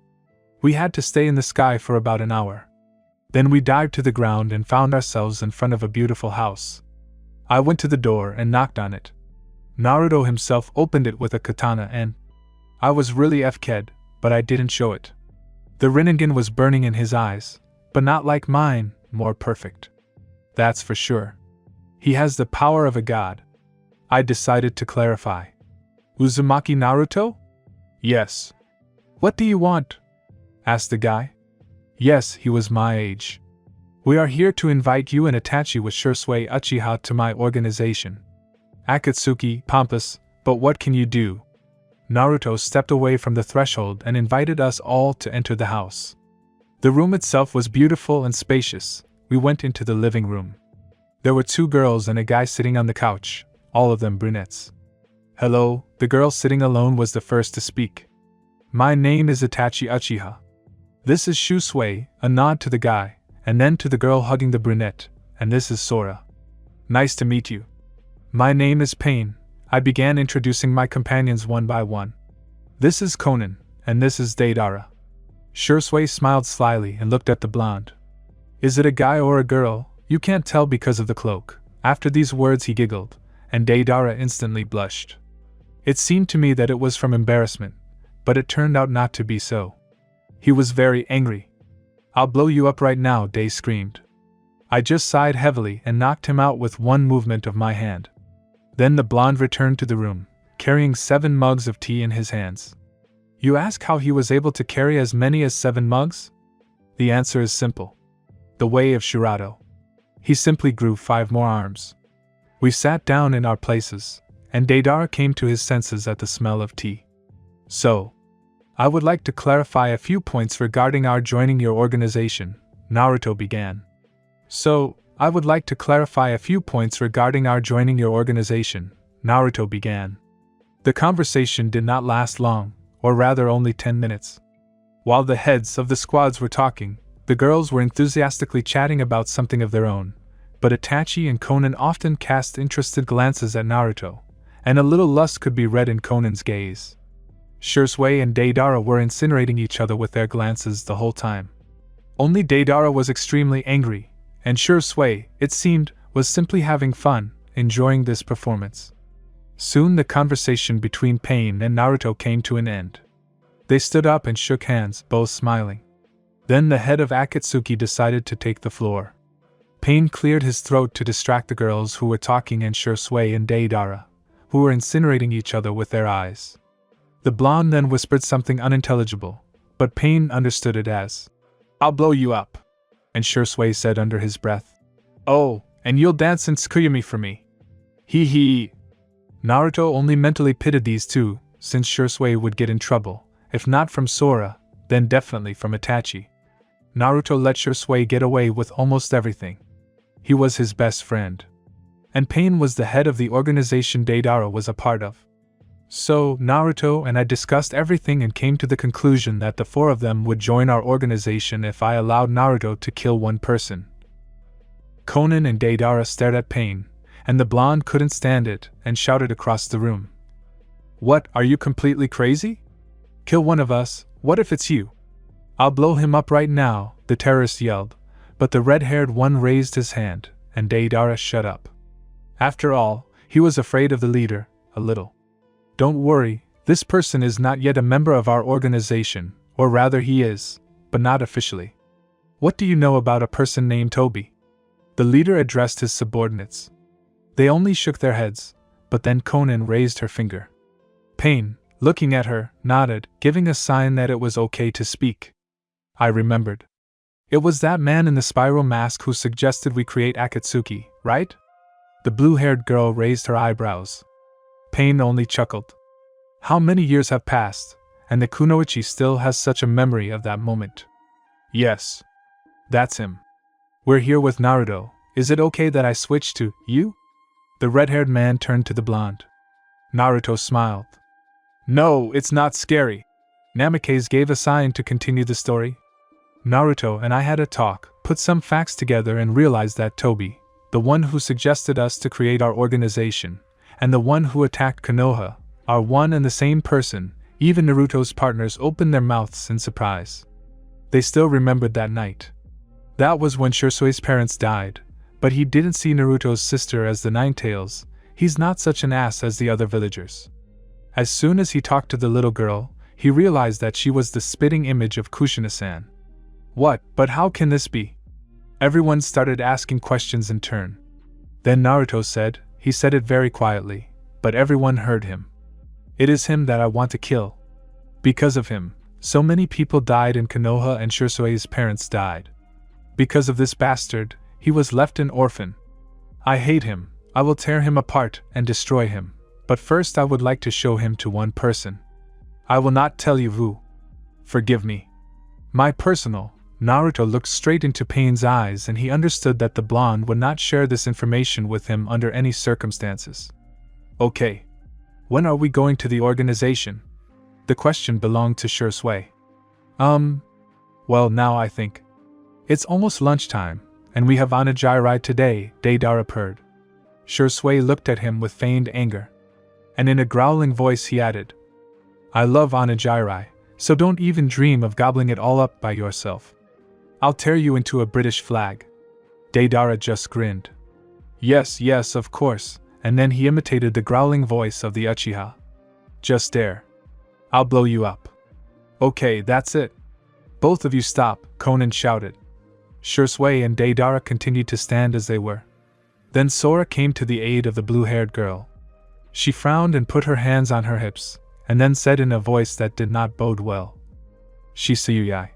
[SPEAKER 1] We had to stay in the sky for about an hour. Then we dived to the ground and found ourselves in front of a beautiful house. I went to the door and knocked on it. Naruto himself opened it with a katana and I was really FK'd, but I didn't show it. The Rinnegan was burning in his eyes, but not like mine, more perfect. That's for sure. He has the power of a god. I decided to clarify. Uzumaki Naruto? Yes. What do you want? Asked the guy. Yes, he was my age. We are here to invite you and Itachi with Shisui Uchiha to my organization. Akatsuki, pompous, but what can you do? Naruto stepped away from the threshold and invited us all to enter the house. The room itself was beautiful and spacious. We went into the living room. There were 2 girls and a guy sitting on the couch, all of them brunettes. Hello, the girl sitting alone was the first to speak. My name is Itachi Uchiha. This is Shisui, a nod to the guy, and then to the girl hugging the brunette, and this is Sora. Nice to meet you. My name is Pain. I began introducing my companions one by one. This is Conan, and this is Deidara. Shisui smiled slyly and looked at the blonde. Is it a guy or a girl? You can't tell because of the cloak. After these words he giggled, and Deidara instantly blushed. It seemed to me that it was from embarrassment, but it turned out not to be so. He was very angry. I'll blow you up right now, Day screamed. I just sighed heavily and knocked him out with one movement of my hand. Then the blonde returned to the room, carrying 7 mugs of tea in his hands. You ask how he was able to carry as many as 7 mugs? The answer is simple. The way of Shirato. He simply grew 5 more arms. We sat down in our places, and Deidara came to his senses at the smell of tea. So, I would like to clarify a few points regarding our joining your organization, Naruto began. The conversation did not last long, or rather only 10 minutes. While the heads of the squads were talking, the girls were enthusiastically chatting about something of their own, but Itachi and Conan often cast interested glances at Naruto, and a little lust could be read in Conan's gaze. Shisui and Deidara were incinerating each other with their glances the whole time. Only Deidara was extremely angry, and Shisui, it seemed, was simply having fun, enjoying this performance. Soon the conversation between Pain and Naruto came to an end. They stood up and shook hands, both smiling. Then the head of Akatsuki decided to take the floor. Pain cleared his throat to distract the girls who were talking and Shisui and Deidara, who were incinerating each other with their eyes. The blonde then whispered something unintelligible, but Pain understood it as, "I'll blow you up," and Shisui said under his breath, "Oh, and you'll dance in Tsukuyami for me." Hee hee. Naruto only mentally pitied these two, since Shisui would get in trouble, if not from Sora, then definitely from Itachi. Naruto let Shisui get away with almost everything. He was his best friend. And Pain was the head of the organization Deidara was a part of. So, Naruto and I discussed everything and came to the conclusion that the four of them would join our organization if I allowed Naruto to kill one person. Conan and Deidara stared at Pain, and the blonde couldn't stand it and shouted across the room. What, are you completely crazy? Kill one of us, what if it's you? I'll blow him up right now, the terrorist yelled, but the red-haired one raised his hand, and Deidara shut up. After all, he was afraid of the leader, a little. Don't worry, this person is not yet a member of our organization, or rather he is, but not officially. What do you know about a person named Toby? The leader addressed his subordinates. They only shook their heads, but then Conan raised her finger. Pain, looking at her, nodded, giving a sign that it was okay to speak. I remembered. It was that man in the spiral mask who suggested we create Akatsuki, right? The blue-haired girl raised her eyebrows. Pain only chuckled. How many years have passed, and the kunoichi still has such a memory of that moment. Yes. That's him. We're here with Naruto. Is it okay that I switch to you? The red-haired man turned to the blonde. Naruto smiled. No, it's not scary. Namikaze gave a sign to continue the story. Naruto and I had a talk, put some facts together and realized that Toby, the one who suggested us to create our organization, and the one who attacked Konoha, are one and the same person. Even Naruto's partners opened their mouths in surprise. They still remembered that night. That was when Shursui's parents died, but he didn't see Naruto's sister as the Ninetales. He's not such an ass as the other villagers. As soon as he talked to the little girl, he realized that she was the spitting image of Kushina-san. What, but how can this be? Everyone started asking questions in turn. Then Naruto said, he said it very quietly, but everyone heard him. It is him that I want to kill. Because of him, so many people died in Konoha and Shursui's parents died. Because of this bastard, he was left an orphan. I hate him, I will tear him apart and destroy him, but first I would like to show him to one person. I will not tell you who. Forgive me. My personal. Naruto looked straight into Pain's eyes and he understood that the blonde would not share this information with him under any circumstances. Okay. When are we going to the organization? The question belonged to Shursui. Well now I think. It's almost lunchtime, and we have Onigiri today, Deidara purred. Shursui looked at him with feigned anger. And in a growling voice he added, I love Onigiri, so don't even dream of gobbling it all up by yourself. I'll tear you into a British flag. Deidara just grinned. Yes, yes, of course, and then he imitated the growling voice of the Uchiha. Just dare. I'll blow you up. Okay, that's it. Both of you stop, Conan shouted. Shursui and Deidara continued to stand as they were. Then Sora came to the aid of the blue-haired girl. She frowned and put her hands on her hips, and then said in a voice that did not bode well. Shisuyai.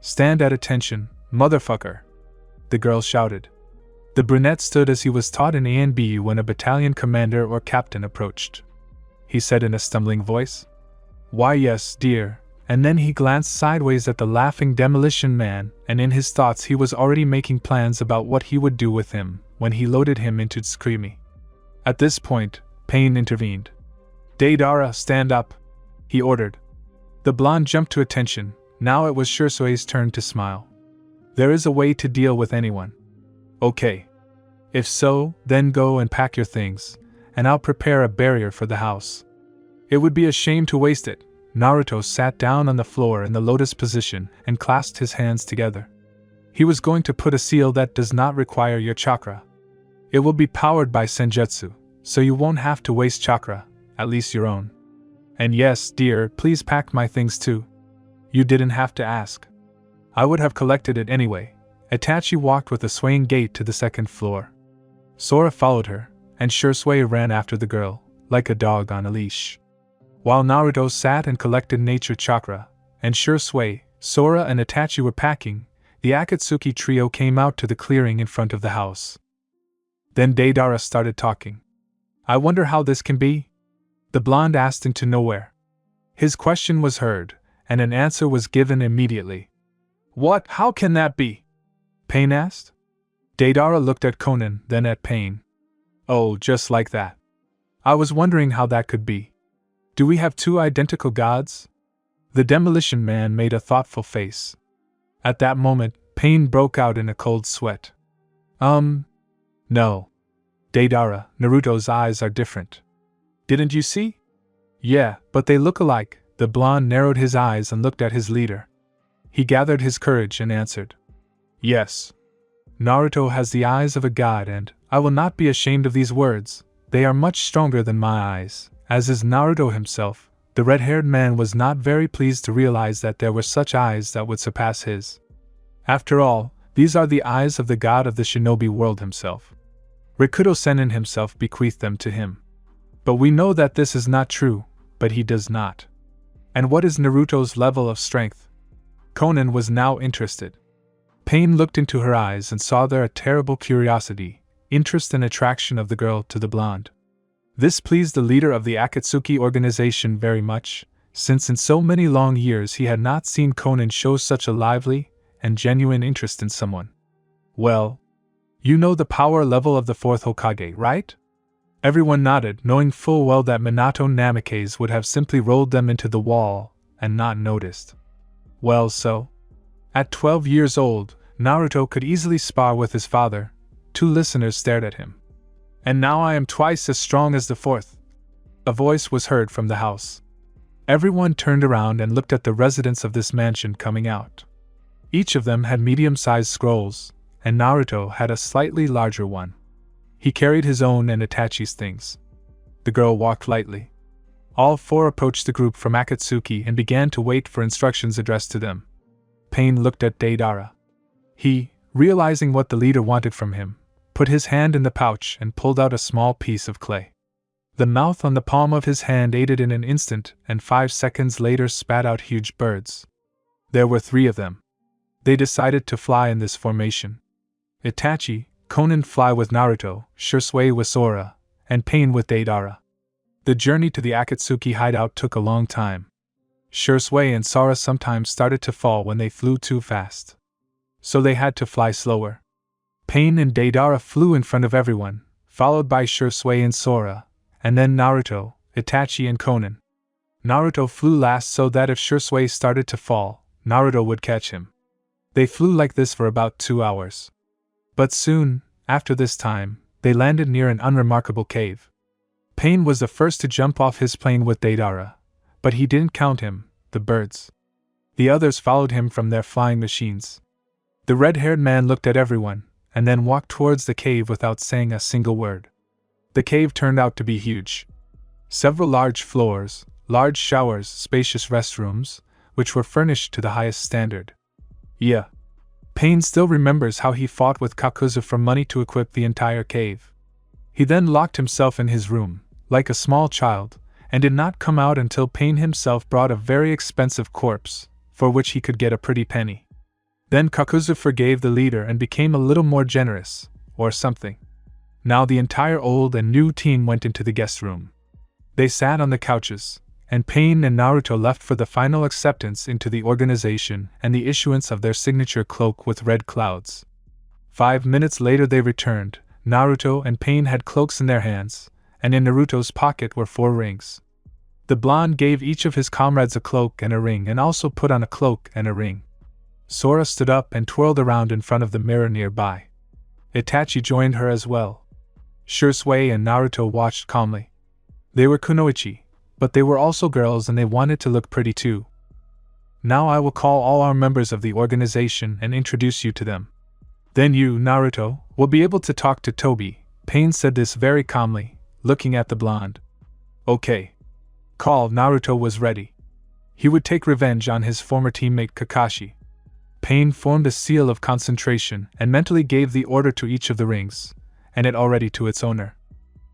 [SPEAKER 1] Stand at attention, motherfucker. The girl shouted. The brunette stood as he was taught in ANBU when a battalion commander or captain approached. He said in a stumbling voice. Why yes, dear. And then he glanced sideways at the laughing demolition man, and in his thoughts he was already making plans about what he would do with him when he loaded him into Tsukimi. At this point, Pain intervened. Deidara, stand up, he ordered. The blonde jumped to attention. Now it was Shursui's turn to smile. There is a way to deal with anyone. Okay. If so, then go and pack your things, and I'll prepare a barrier for the house. It would be a shame to waste it. Naruto sat down on the floor in the lotus position and clasped his hands together. He was going to put a seal that does not require your chakra. It will be powered by senjutsu, so you won't have to waste chakra, at least your own. And yes, dear, please pack my things too. You didn't have to ask. I would have collected it anyway. Itachi walked with a swaying gait to the second floor. Sora followed her, and Shursui ran after the girl, like a dog on a leash. While Naruto sat and collected nature chakra, and Shursui, Sora and Itachi were packing, the Akatsuki trio came out to the clearing in front of the house. Then Deidara started talking. I wonder how this can be? The blonde asked into nowhere. His question was heard, and an answer was given immediately. What? How can that be? Pain asked. Deidara looked at Conan, then at Pain. Oh, just like that. I was wondering how that could be. Do we have two identical gods? The demolition man made a thoughtful face. At that moment, Pain broke out in a cold sweat. No. Deidara, Naruto's eyes are different. Didn't you see? Yeah, but they look alike. The blonde narrowed his eyes and looked at his leader. He gathered his courage and answered. Yes. Naruto has the eyes of a god, and I will not be ashamed of these words. They are much stronger than my eyes, as is Naruto himself. The red-haired man was not very pleased to realize that there were such eyes that would surpass his. After all, these are the eyes of the god of the shinobi world himself. Rikudo Sennin himself bequeathed them to him. But we know that this is not true, but he does not. And what is Naruto's level of strength? Conan was now interested. Pain looked into her eyes and saw there a terrible curiosity, interest and attraction of the girl to the blonde. This pleased the leader of the Akatsuki organization very much, since in so many long years he had not seen Conan show such a lively and genuine interest in someone. Well, you know the power level of the fourth Hokage, right? Everyone nodded, knowing full well that Minato Namikaze would have simply rolled them into the wall and not noticed. Well, so? At 12 years old, Naruto could easily spar with his father. Two listeners stared at him. And now I am twice as strong as the fourth. A voice was heard from the house. Everyone turned around and looked at the residents of this mansion coming out. Each of them had medium-sized scrolls, and Naruto had a slightly larger one. He carried his own and Itachi's things. The girl walked lightly. All four approached the group from Akatsuki and began to wait for instructions addressed to them. Pain looked at Deidara. He, realizing what the leader wanted from him, put his hand in the pouch and pulled out a small piece of clay. The mouth on the palm of his hand ate it in an instant, and 5 seconds later spat out huge birds. There were 3 of them. They decided to fly in this formation. Itachi, Conan fly with Naruto, Shisui with Sora, and Pain with Deidara. The journey to the Akatsuki hideout took a long time. Shisui and Sora sometimes started to fall when they flew too fast. So they had to fly slower. Pain and Deidara flew in front of everyone, followed by Shisui and Sora, and then Naruto, Itachi and Conan. Naruto flew last so that if Shisui started to fall, Naruto would catch him. They flew like this for about 2 hours. But soon, after this time, they landed near an unremarkable cave. Pain was the first to jump off his plane with Deidara, but he didn't count him, the birds. The others followed him from their flying machines. The red-haired man looked at everyone, and then walked towards the cave without saying a single word. The cave turned out to be huge. Several large floors, large showers, spacious restrooms, which were furnished to the highest standard. Yeah. Pain still remembers how he fought with Kakuzu for money to equip the entire cave. He then locked himself in his room, like a small child, and did not come out until Pain himself brought a very expensive corpse, for which he could get a pretty penny. Then Kakuzu forgave the leader and became a little more generous, or something. Now the entire old and new team went into the guest room. They sat on the couches, and Pain and Naruto left for the final acceptance into the organization and the issuance of their signature cloak with red clouds. 5 minutes later they returned. Naruto and Pain had cloaks in their hands, and in Naruto's pocket were 4 rings. The blonde gave each of his comrades a cloak and a ring and also put on a cloak and a ring. Sora stood up and twirled around in front of the mirror nearby. Itachi joined her as well. Shisui and Naruto watched calmly. They were kunoichi, but they were also girls and they wanted to look pretty too. Now I will call all our members of the organization and introduce you to them. Then you, Naruto, will be able to talk to Tobi. Pain said this very calmly, looking at the blonde. Okay. Call. Naruto was ready. He would take revenge on his former teammate Kakashi. Pain formed a seal of concentration and mentally gave the order to each of the rings, and it already to its owner.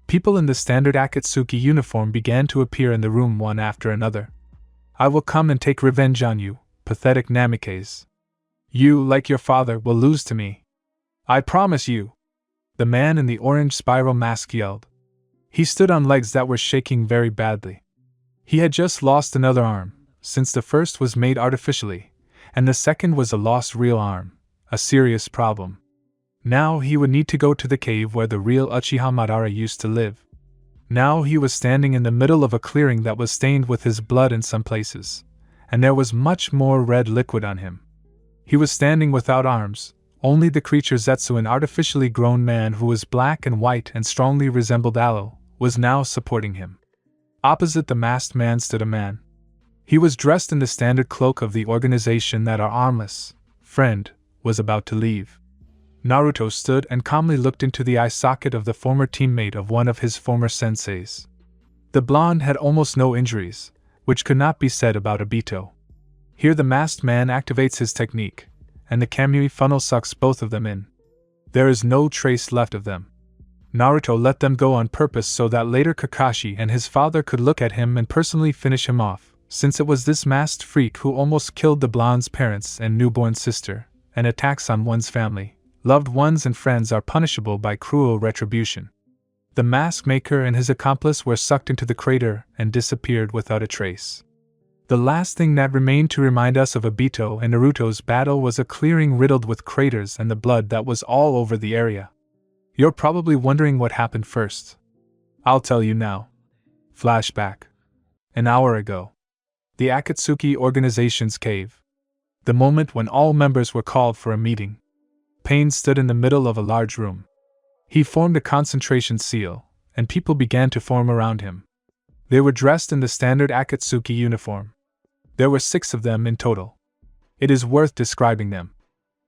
[SPEAKER 1] People in the standard Akatsuki uniform began to appear in the room one after another. I will come and take revenge on you, pathetic Namikaze. You, like your father, will lose to me. I promise you. The man in the orange spiral mask yelled. He stood on legs that were shaking very badly. He had just lost another arm, since the first was made artificially, and the second was a lost real arm, a serious problem. Now he would need to go to the cave where the real Uchiha Madara used to live. Now he was standing in the middle of a clearing that was stained with his blood in some places, and there was much more red liquid on him. He was standing without arms, only the creature Zetsu, an artificially grown man who was black and white and strongly resembled aloe, was now supporting him. Opposite the masked man stood a man. He was dressed in the standard cloak of the organization that our armless friend was about to leave. Naruto stood and calmly looked into the eye socket of the former teammate of one of his former senseis. The blonde had almost no injuries, which could not be said about Obito. Here the masked man activates his technique, and the Kamui funnel sucks both of them in. There is no trace left of them. Naruto let them go on purpose so that later Kakashi and his father could look at him and personally finish him off, since it was this masked freak who almost killed the blonde's parents and newborn sister, and attacks on one's family, loved ones and friends are punishable by cruel retribution. The mask maker and his accomplice were sucked into the crater and disappeared without a trace. The last thing that remained to remind us of Obito and Naruto's battle was a clearing riddled with craters and the blood that was all over the area. You're probably wondering what happened first. I'll tell you now. Flashback. An hour ago. The Akatsuki organization's cave. The moment when all members were called for a meeting. Pain stood in the middle of a large room. He formed a concentration seal, and people began to form around him. They were dressed in the standard Akatsuki uniform. There were 6 of them in total. It is worth describing them.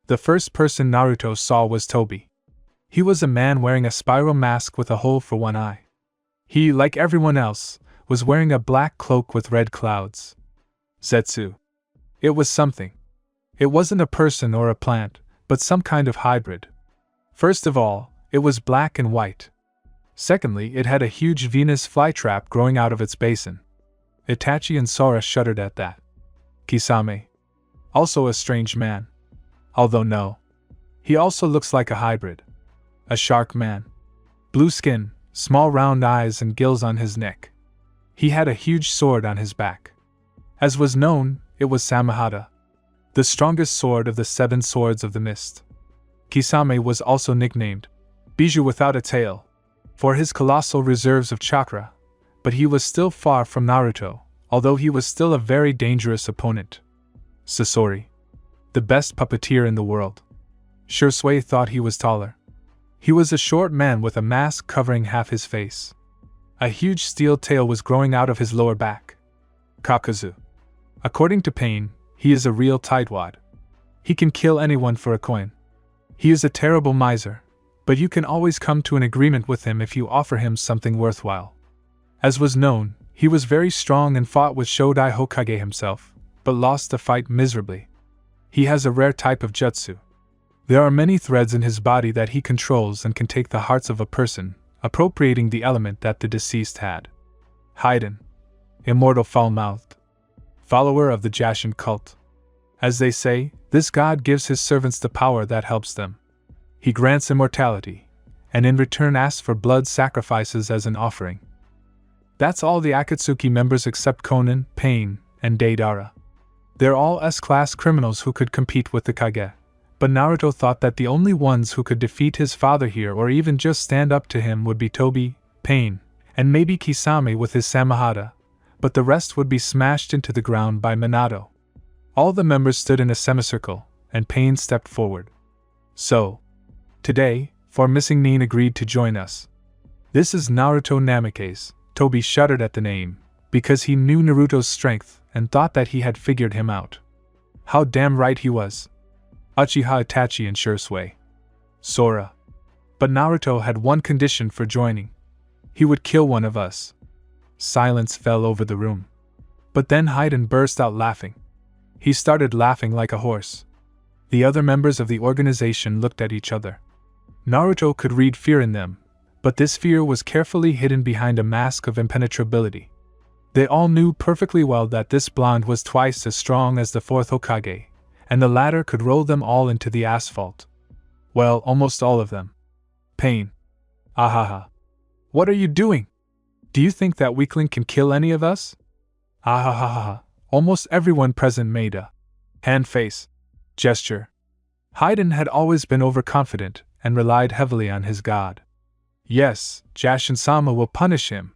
[SPEAKER 1] The first person Naruto saw was Tobi. He was a man wearing a spiral mask with a hole for one eye. He, like everyone else, was wearing a black cloak with red clouds. Zetsu. It was something. It wasn't a person or a plant, but some kind of hybrid. First of all, it was black and white. Secondly, it had a huge Venus flytrap growing out of its basin. Itachi and Sora shuddered at that. Kisame. Also a strange man. Although no. He also looks like a hybrid. A shark man. Blue skin, small round eyes and gills on his neck. He had a huge sword on his back. As was known, it was Samehada, the strongest sword of the 7 swords of the mist. Kisame was also nicknamed Bijou without a tail, for his colossal reserves of chakra, but he was still far from Naruto, although he was still a very dangerous opponent. Sasori. The best puppeteer in the world. Shursui thought he was taller. He was a short man with a mask covering half his face. A huge steel tail was growing out of his lower back. Kakazu. According to Pain, he is a real tightwad. He can kill anyone for a coin. He is a terrible miser, but you can always come to an agreement with him if you offer him something worthwhile. As was known, he was very strong and fought with Shodai Hokage himself, but lost the fight miserably. He has a rare type of jutsu. There are many threads in his body that he controls and can take the hearts of a person, appropriating the element that the deceased had. Haiden. Immortal foul-mouthed. Follower of the Jashin cult. As they say, this god gives his servants the power that helps them. He grants immortality, and in return asks for blood sacrifices as an offering. That's all the Akatsuki members except Konan, Pain, and Deidara. They're all S-class criminals who could compete with the Kage, but Naruto thought that the only ones who could defeat his father here or even just stand up to him would be Tobi, Pain, and maybe Kisame with his Samehada, but the rest would be smashed into the ground by Minato. All the members stood in a semicircle, and Pain stepped forward. So, today, for Missing Nin agreed to join us. This is Naruto Namikaze. Tobi shuddered at the name, because he knew Naruto's strength and thought that he had figured him out. How damn right he was. Uchiha Itachi and Shursui. Sora. But Naruto had one condition for joining. He would kill one of us. Silence fell over the room. But then Haiden burst out laughing. He started laughing like a horse. The other members of the organization looked at each other. Naruto could read fear in them, but this fear was carefully hidden behind a mask of impenetrability. They all knew perfectly well that this blonde was twice as strong as the 4th Hokage, and the latter could roll them all into the asphalt. Well, almost all of them. Pain. Ahaha. What are you doing? Do you think that weakling can kill any of us? Ahahaha. Almost everyone present made a hand face gesture. Haiden had always been overconfident, and relied heavily on his god. Yes, Jashin-sama will punish him.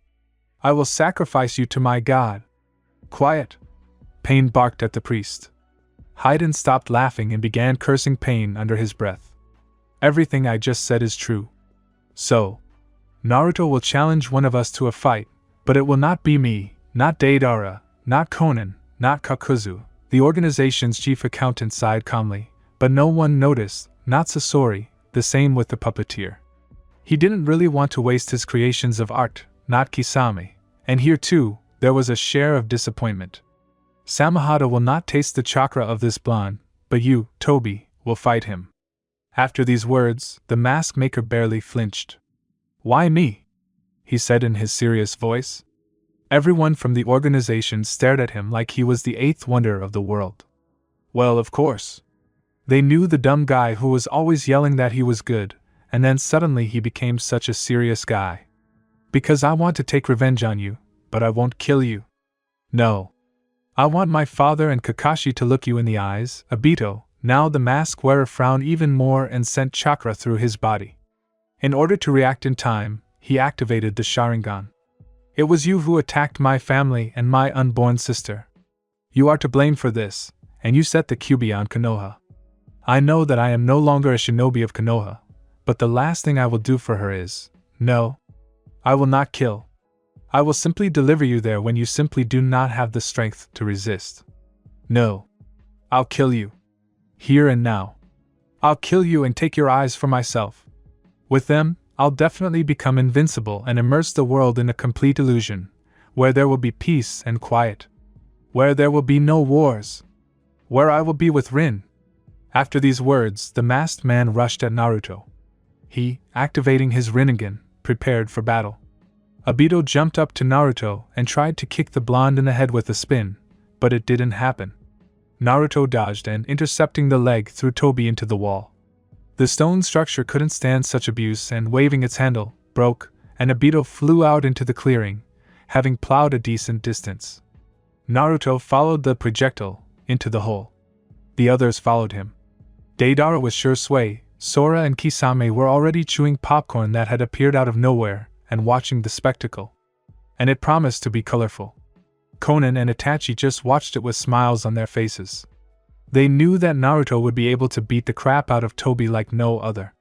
[SPEAKER 1] I will sacrifice you to my god. Quiet! Pain barked at the priest. Haiden stopped laughing and began cursing Pain under his breath. Everything I just said is true. So, Naruto will challenge one of us to a fight, but it will not be me, not Deidara, not Konan, not Kakuzu. The organization's chief accountant sighed calmly, but no one noticed, not Sasori, the same with the puppeteer. He didn't really want to waste his creations of art, not Kisame, and here too, there was a share of disappointment. Samahata will not taste the chakra of this blonde, but you, Toby, will fight him. After these words, the mask maker barely flinched. Why me? He said in his serious voice. Everyone from the organization stared at him like he was the eighth wonder of the world. Well, of course. They knew the dumb guy who was always yelling that he was good, and then suddenly he became such a serious guy. Because I want to take revenge on you, but I won't kill you. No. I want my father and Kakashi to look you in the eyes, Obito. Now the mask wearer frowned even more and sent chakra through his body. In order to react in time, he activated the Sharingan. It was you who attacked my family and my unborn sister. You are to blame for this, and you set the Kyuubi on Konoha. I know that I am no longer a shinobi of Konoha, but the last thing I will do for her is, no. I will not kill. I will simply deliver you there when you simply do not have the strength to resist. No. I'll kill you. Here and now. I'll kill you and take your eyes for myself. With them, I'll definitely become invincible and immerse the world in a complete illusion, where there will be peace and quiet. Where there will be no wars. Where I will be with Rin. After these words, the masked man rushed at Naruto. He, activating his Rinnegan, prepared for battle. Obito jumped up to Naruto and tried to kick the blonde in the head with a spin, but it didn't happen. Naruto dodged and, intercepting the leg, threw Toby into the wall. The stone structure couldn't stand such abuse and, waving its handle, broke, and Obito flew out into the clearing, having plowed a decent distance. Naruto followed the projectile into the hole. The others followed him. Deidara was sure sway, Sora and Kisame were already chewing popcorn that had appeared out of nowhere and watching the spectacle. And it promised to be colorful. Konan and Itachi just watched it with smiles on their faces. They knew that Naruto would be able to beat the crap out of Toby like no other.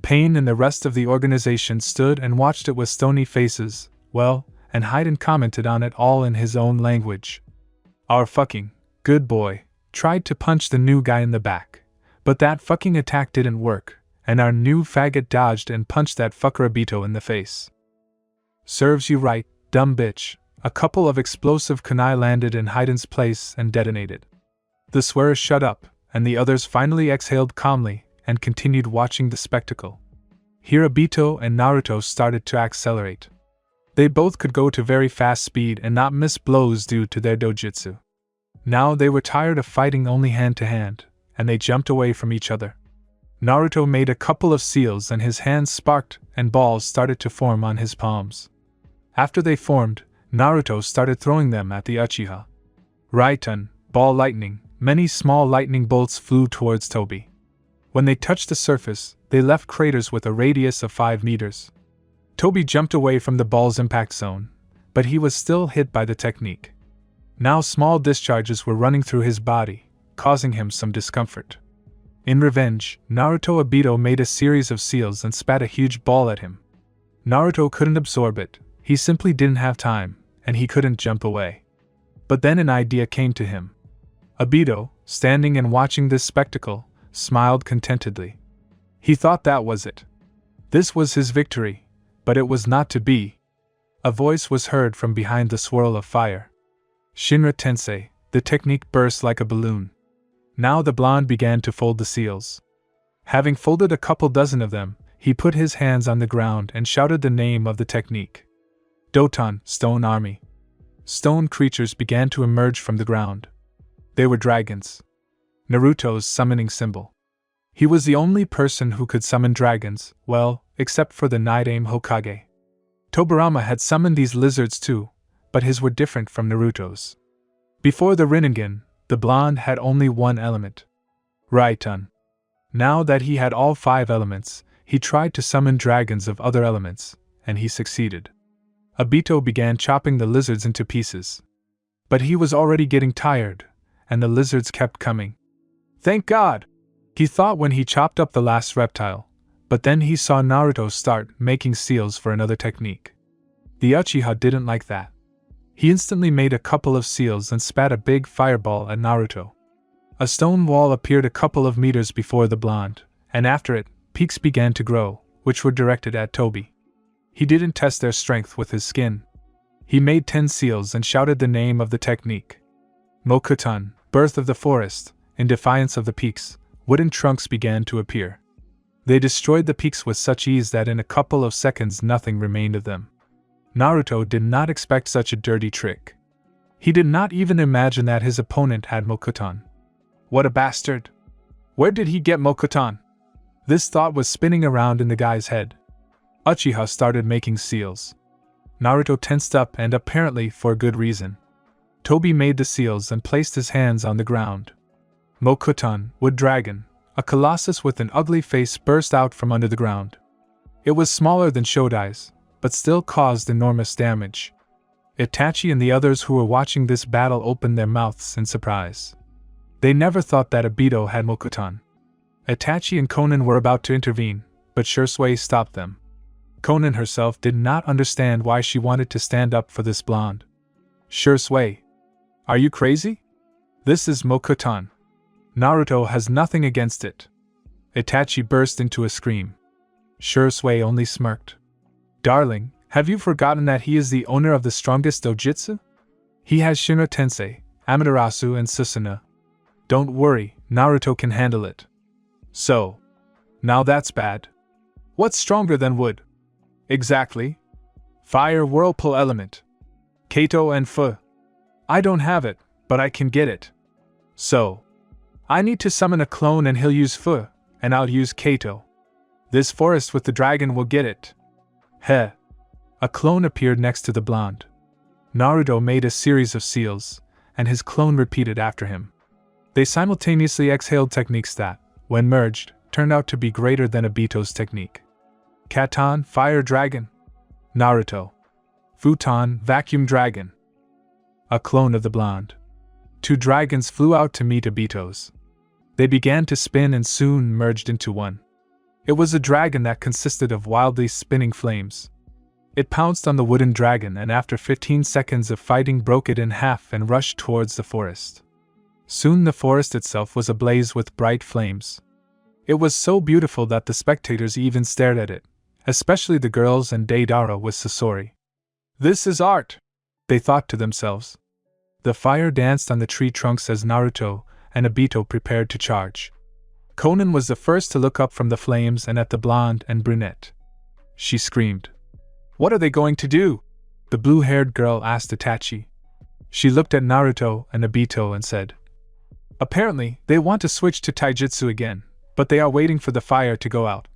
[SPEAKER 1] Pain and the rest of the organization stood and watched it with stony faces, and Haiden commented on it all in his own language. Our fucking good boy tried to punch the new guy in the back, but that fucking attack didn't work, and our new faggot dodged and punched that fucker Obito in the face. Serves you right, dumb bitch. A couple of explosive kunai landed in Haiden's place and detonated. The swearer shut up, and the others finally exhaled calmly and continued watching the spectacle. Here Obito and Naruto started to accelerate. They both could go to very fast speed and not miss blows due to their dojutsu. Now they were tired of fighting only hand to hand, and they jumped away from each other. Naruto made a couple of seals and his hands sparked and balls started to form on his palms. After they formed, Naruto started throwing them at the Uchiha. Raiten, ball lightning, many small lightning bolts flew towards Toby. When they touched the surface, they left craters with a radius of 5 meters. Toby jumped away from the ball's impact zone, but he was still hit by the technique. Now small discharges were running through his body, causing him some discomfort. In revenge, Naruto Obito made a series of seals and spat a huge ball at him. Naruto couldn't absorb it, he simply didn't have time, and he couldn't jump away. But then an idea came to him. Obito, standing and watching this spectacle, smiled contentedly. He thought that was it. This was his victory, but it was not to be. A voice was heard from behind the swirl of fire. Shinra Tensei, the technique burst like a balloon. Now the blonde began to fold the seals. Having folded a couple dozen of them, he put his hands on the ground and shouted the name of the technique. Doton, Stone Army. Stone creatures began to emerge from the ground. They were dragons. Naruto's summoning symbol. He was the only person who could summon dragons, except for the Night-Aim Hokage. Tobirama had summoned these lizards too, but his were different from Naruto's. Before the Rinnegan, the blonde had only one element. Raiten. Now that he had all 5 elements, He tried to summon dragons of other elements, and he succeeded. Obito began chopping the lizards into pieces. But he was already getting tired, and the lizards kept coming. Thank God! He thought when he chopped up the last reptile, but then he saw Naruto start making seals for another technique. The Uchiha didn't like that. He instantly made a couple of seals and spat a big fireball at Naruto. A stone wall appeared a couple of meters before the blonde, and after it, peaks began to grow, which were directed at Toby. He didn't test their strength with his skin. He made 10 seals and shouted the name of the technique. Mokuton, birth of the forest. In defiance of the peaks, wooden trunks began to appear. They destroyed the peaks with such ease that in a couple of seconds nothing remained of them. Naruto did not expect such a dirty trick. He did not even imagine that his opponent had Mokuton. What a bastard! Where did he get Mokuton? This thought was spinning around in the guy's head. Uchiha started making seals. Naruto tensed up, and apparently for good reason. Toby made the seals and placed his hands on the ground. Mokuton, wood dragon, a colossus with an ugly face, burst out from under the ground. It was smaller than Shodai's, but still caused enormous damage. Itachi and the others who were watching this battle opened their mouths in surprise. They never thought that Obito had Mokuton. Itachi and Konan were about to intervene, but Shursui stopped them. Konan herself did not understand why she wanted to stand up for this blonde. Shursui, are you crazy? This is Mokuton. Naruto has nothing against it. Itachi burst into a scream. Shursui only smirked. Darling, have you forgotten that he is the owner of the strongest dojutsu? He has Shinra Tensei, Amaterasu and Susanoo. Don't worry, Naruto can handle it. So. Now that's bad. What's stronger than wood? Exactly. Fire whirlpool element. Kato and Fu. I don't have it, but I can get it. So. I need to summon a clone and he'll use Fu, and I'll use Kato. This forest with the dragon will get it. Heh. A clone appeared next to the blonde. Naruto made a series of seals, and his clone repeated after him. They simultaneously exhaled techniques that, when merged, turned out to be greater than Obito's technique. Katon, fire dragon. Naruto. Futon, vacuum dragon. A clone of the blonde. 2 dragons flew out to meet Obito's. They began to spin and soon merged into one. It was a dragon that consisted of wildly spinning flames. It pounced on the wooden dragon and after 15 seconds of fighting broke it in half and rushed towards the forest. Soon the forest itself was ablaze with bright flames. It was so beautiful that the spectators even stared at it, especially the girls and Deidara with Sasori. This is art, they thought to themselves. The fire danced on the tree trunks as Naruto and Obito prepared to charge. Konan was the first to look up from the flames and at the blonde and brunette. She screamed. What are they going to do? The blue-haired girl asked Itachi. She looked at Naruto and Obito and said, apparently, they want to switch to taijutsu again, but they are waiting for the fire to go out.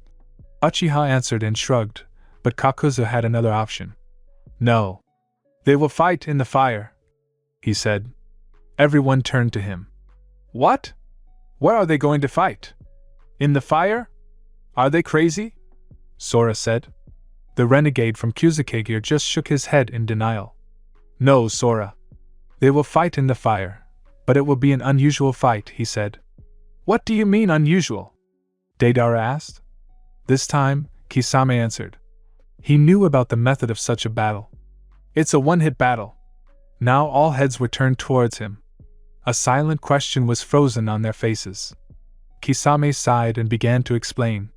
[SPEAKER 1] Uchiha answered and shrugged, but Kakuzu had another option. No. They will fight in the fire, he said. Everyone turned to him. What? Where are they going to fight? In the fire? Are they crazy? Sora said. The renegade from Kusakagir just shook his head in denial. No, Sora. They will fight in the fire, but it will be an unusual fight, he said. What do you mean unusual? Deidara asked. This time, Kisame answered. He knew about the method of such a battle. It's a one-hit battle. Now all heads were turned towards him. A silent question was frozen on their faces. Kisame sighed and began to explain.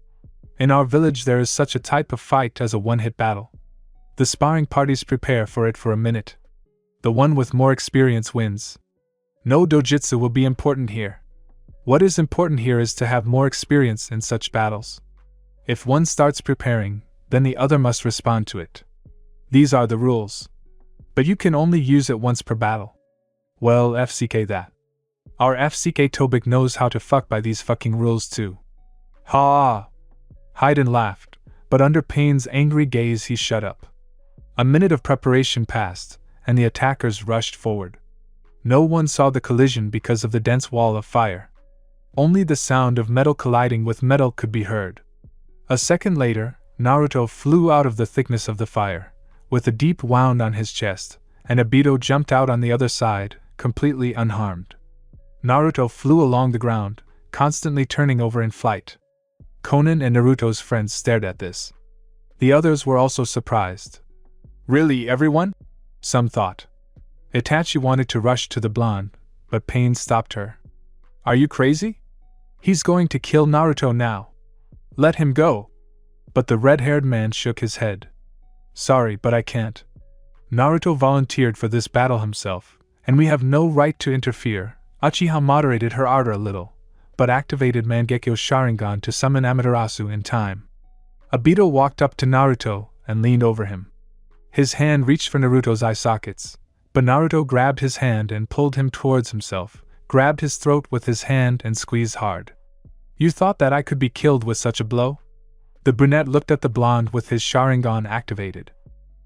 [SPEAKER 1] In our village there is such a type of fight as a one-hit battle. The sparring parties prepare for it for a minute. The one with more experience wins. No dojutsu will be important here. What is important here is to have more experience in such battles. If one starts preparing, then the other must respond to it. These are the rules. But you can only use it once per battle. Well, FCK that. Our FCK Tobik knows how to fuck by these fucking rules too. Ha! Haydn laughed, but under Payne's angry gaze he shut up. A minute of preparation passed, and the attackers rushed forward. No one saw the collision because of the dense wall of fire. Only the sound of metal colliding with metal could be heard. A second later, Naruto flew out of the thickness of the fire, with a deep wound on his chest, and Obito jumped out on the other side, completely unharmed. Naruto flew along the ground, constantly turning over in flight. Konan and Naruto's friends stared at this. The others were also surprised. Really, everyone? Some thought. Itachi wanted to rush to the blonde, but Pain stopped her. Are you crazy? He's going to kill Naruto now. Let him go. But the red-haired man shook his head. Sorry, but I can't. Naruto volunteered for this battle himself, and we have no right to interfere. Uchiha moderated her ardor a little, but activated Mangekyo's Sharingan to summon Amaterasu in time. Obito walked up to Naruto and leaned over him. His hand reached for Naruto's eye sockets, but Naruto grabbed his hand and pulled him towards himself, grabbed his throat with his hand and squeezed hard. You thought that I could be killed with such a blow? The brunette looked at the blonde with his Sharingan activated.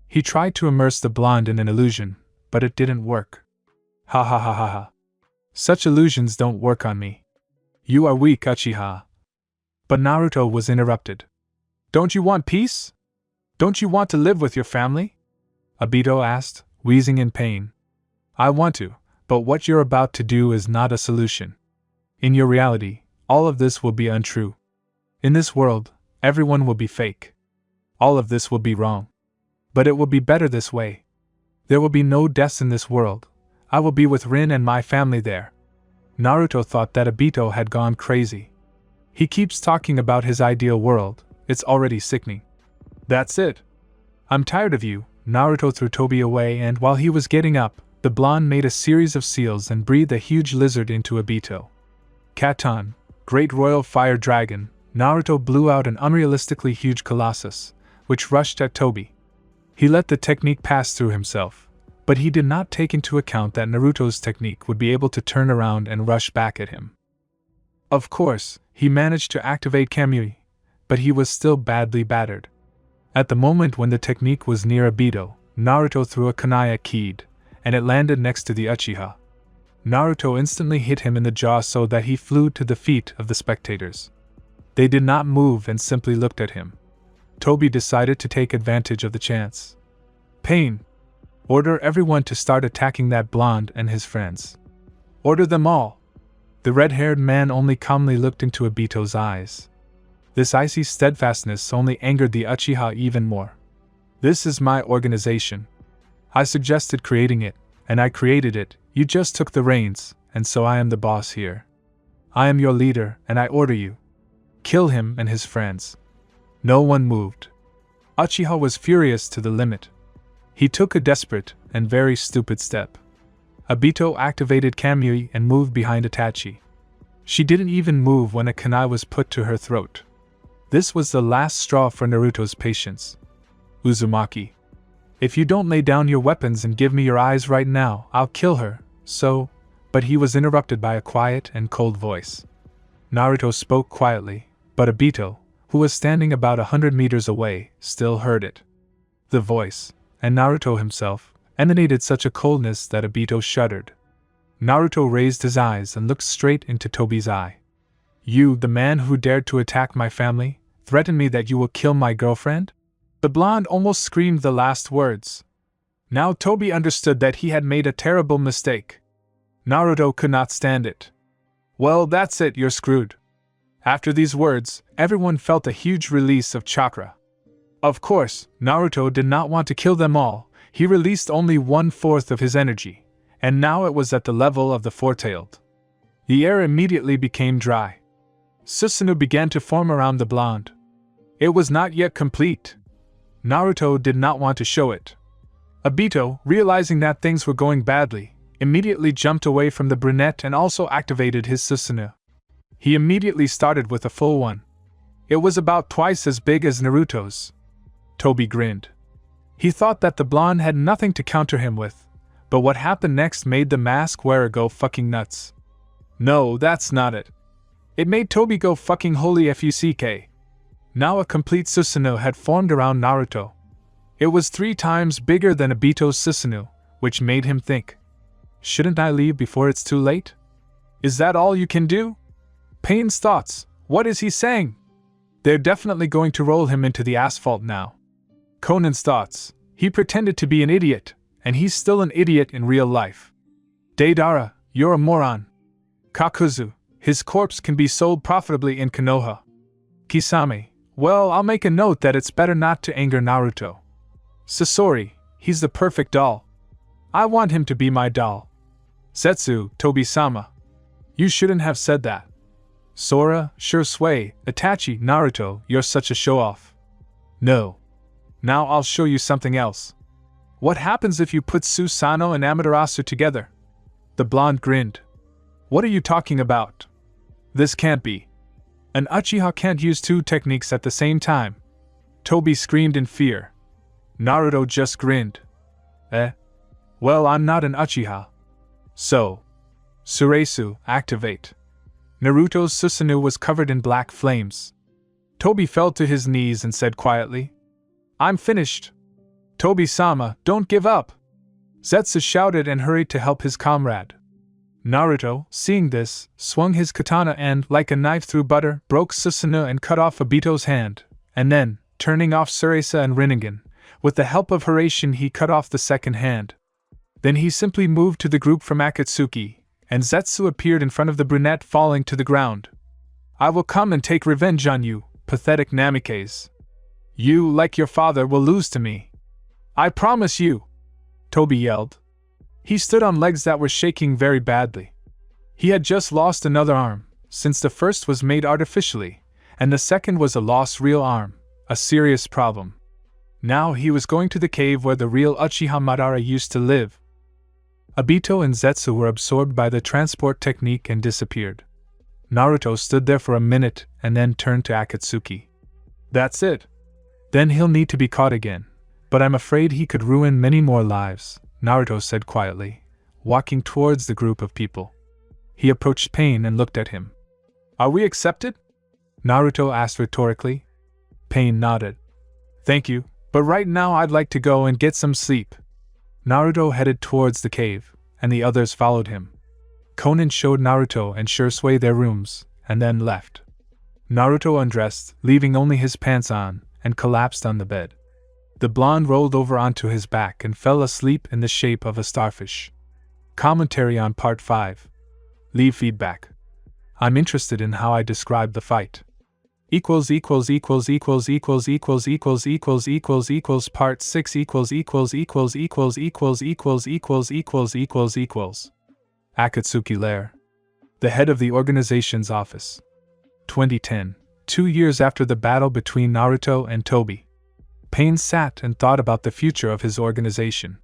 [SPEAKER 1] He tried to immerse the blonde in an illusion, but it didn't work. Ha ha ha ha ha. Such illusions don't work on me. You are weak, Uchiha. But Naruto was interrupted. Don't you want peace? Don't you want to live with your family? Obito asked, wheezing in pain. I want to, but what you're about to do is not a solution. In your reality, all of this will be untrue. In this world, everyone will be fake. All of this will be wrong. But it will be better this way. There will be no deaths in this world. I will be with Rin and my family there. Naruto thought that Obito had gone crazy. He keeps talking about his ideal world, it's already sickening. That's it. I'm tired of you. Naruto threw Tobi away, and while he was getting up, the blonde made a series of seals and breathed a huge lizard into Obito. Katan, Great Royal Fire Dragon, Naruto blew out an unrealistically huge colossus, which rushed at Tobi. He let the technique pass through himself, but he did not take into account that Naruto's technique would be able to turn around and rush back at him. Of course, he managed to activate Kamui, but he was still badly battered. At the moment when the technique was near Obito, Naruto threw a kunai at Kid, and it landed next to the Uchiha. Naruto instantly hit him in the jaw so that he flew to the feet of the spectators. They did not move and simply looked at him. Tobi decided to take advantage of the chance. Pain! Order everyone to start attacking that blonde and his friends. Order them all! The red-haired man only calmly looked into Obito's eyes. This icy steadfastness only angered the Uchiha even more. This is my organization. I suggested creating it, and I created it. You just took the reins, and so I am the boss here. I am your leader, and I order you. Kill him and his friends. No one moved. Uchiha was furious to the limit. He took a desperate and very stupid step. Obito activated Kamui and moved behind Itachi. She didn't even move when a kunai was put to her throat. This was the last straw for Naruto's patience. Uzumaki. If you don't lay down your weapons and give me your eyes right now, I'll kill her, so… But he was interrupted by a quiet and cold voice. Naruto spoke quietly, but Obito, who was standing about 100 meters away, still heard it. The voice, and Naruto himself, emanated such a coldness that Obito shuddered. Naruto raised his eyes and looked straight into Tobi's eye. You, the man who dared to attack my family, threaten me that you will kill my girlfriend? The blonde almost screamed the last words. Now Tobi understood that he had made a terrible mistake. Naruto could not stand it. Well, that's it, you're screwed. After these words, everyone felt a huge release of chakra. Of course, Naruto did not want to kill them all. He released only 1/4 of his energy, and now it was at the level of the four-tailed. The air immediately became dry. Susanoo began to form around the blonde. It was not yet complete. Naruto did not want to show it. Obito, realizing that things were going badly, immediately jumped away from the brunette and also activated his Susanoo. He immediately started with a full one. It was about twice as big as Naruto's. Tobi grinned. He thought that the blonde had nothing to counter him with, but what happened next made the mask wearer go fucking nuts. No, that's not it. It made Tobi go fucking holy fuck. Now a complete Susanoo had formed around Naruto. It was 3 times bigger than Obito's Susanoo, which made him think. Shouldn't I leave before it's too late? Is that all you can do? Pain's thoughts, what is he saying? They're definitely going to roll him into the asphalt now. Conan's thoughts. He pretended to be an idiot, and he's still an idiot in real life. Deidara, you're a moron. Kakuzu, his corpse can be sold profitably in Konoha. Kisame, well, I'll make a note that it's better not to anger Naruto. Sasori, he's the perfect doll. I want him to be my doll. Zetsu, Tobi-sama. You shouldn't have said that. Sora, Shursui, Itachi, Naruto, you're such a show-off. No. Now I'll show you something else. What happens if you put Susanoo and Amaterasu together? The blonde grinned. What are you talking about? This can't be. An Uchiha can't use two techniques at the same time. Tobi screamed in fear. Naruto just grinned. Well, I'm not an Uchiha. So. Suresu, activate. Naruto's Susanoo was covered in black flames. Tobi fell to his knees and said quietly, I'm finished. Tobi-sama, don't give up. Zetsu shouted and hurried to help his comrade. Naruto, seeing this, swung his katana and, like a knife through butter, broke Susanoo and cut off Obito's hand, and then, turning off Tsuresa and Rinnegan, with the help of Hiraishin he cut off the second hand. Then he simply moved to the group from Akatsuki, and Zetsu appeared in front of the brunette falling to the ground. I will come and take revenge on you, pathetic Namikes. You, like your father, will lose to me. I promise you, Tobi yelled. He stood on legs that were shaking very badly. He had just lost another arm, since the first was made artificially, and the second was a lost real arm, a serious problem. Now he was going to the cave where the real Uchiha Madara used to live. Obito and Zetsu were absorbed by the transport technique and disappeared. Naruto stood there for a minute and then turned to Akatsuki. That's it. Then he'll need to be caught again, but I'm afraid he could ruin many more lives, Naruto said quietly, walking towards the group of people. He approached Pain and looked at him. Are we accepted? Naruto asked rhetorically. Pain nodded. Thank you, but right now I'd like to go and get some sleep. Naruto headed towards the cave, and the others followed him. Conan showed Naruto and Shursui their rooms, and then left. Naruto undressed, leaving only his pants on, and collapsed on the bed. The blonde rolled over onto his back and fell asleep in the shape of a starfish. Commentary on Part 5. Leave feedback. I'm interested in how I described the fight. Part 6 Akatsuki Lair. The head of the organization's office. 2010, 2 years after the battle between Naruto and Tobi. Pain sat and thought about the future of his organization.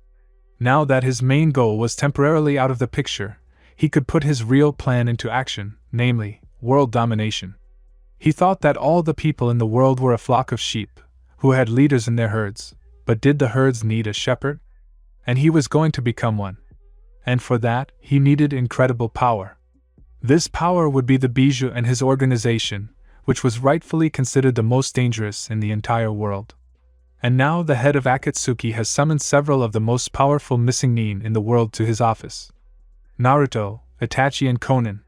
[SPEAKER 1] Now that his main goal was temporarily out of the picture, he could put his real plan into action, namely, world domination. He thought that all the people in the world were a flock of sheep, who had leaders in their herds, but did the herds need a shepherd? And he was going to become one. And for that, he needed incredible power. This power would be the Bijou and his organization, which was rightfully considered the most dangerous in the entire world. And now the head of Akatsuki has summoned several of the most powerful missing nin in the world to his office. Naruto, Itachi and Conan.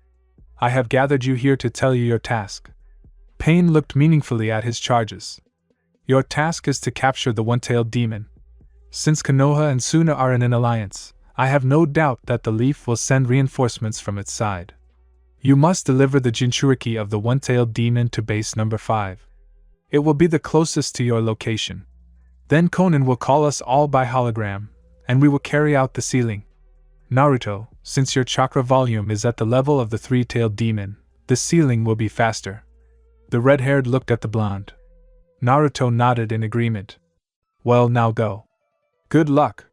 [SPEAKER 1] I have gathered you here to tell you your task. Pain looked meaningfully at his charges. Your task is to capture the one-tailed demon. Since Konoha and Suna are in an alliance, I have no doubt that the leaf will send reinforcements from its side. You must deliver the Jinchuriki of the one-tailed demon to base number 5. It will be the closest to your location. Then Conan will call us all by hologram, and we will carry out the sealing. Naruto, since your chakra volume is at the level of the three-tailed demon, the sealing will be faster. The red-haired looked at the blonde. Naruto nodded in agreement. Well, now go. Good luck.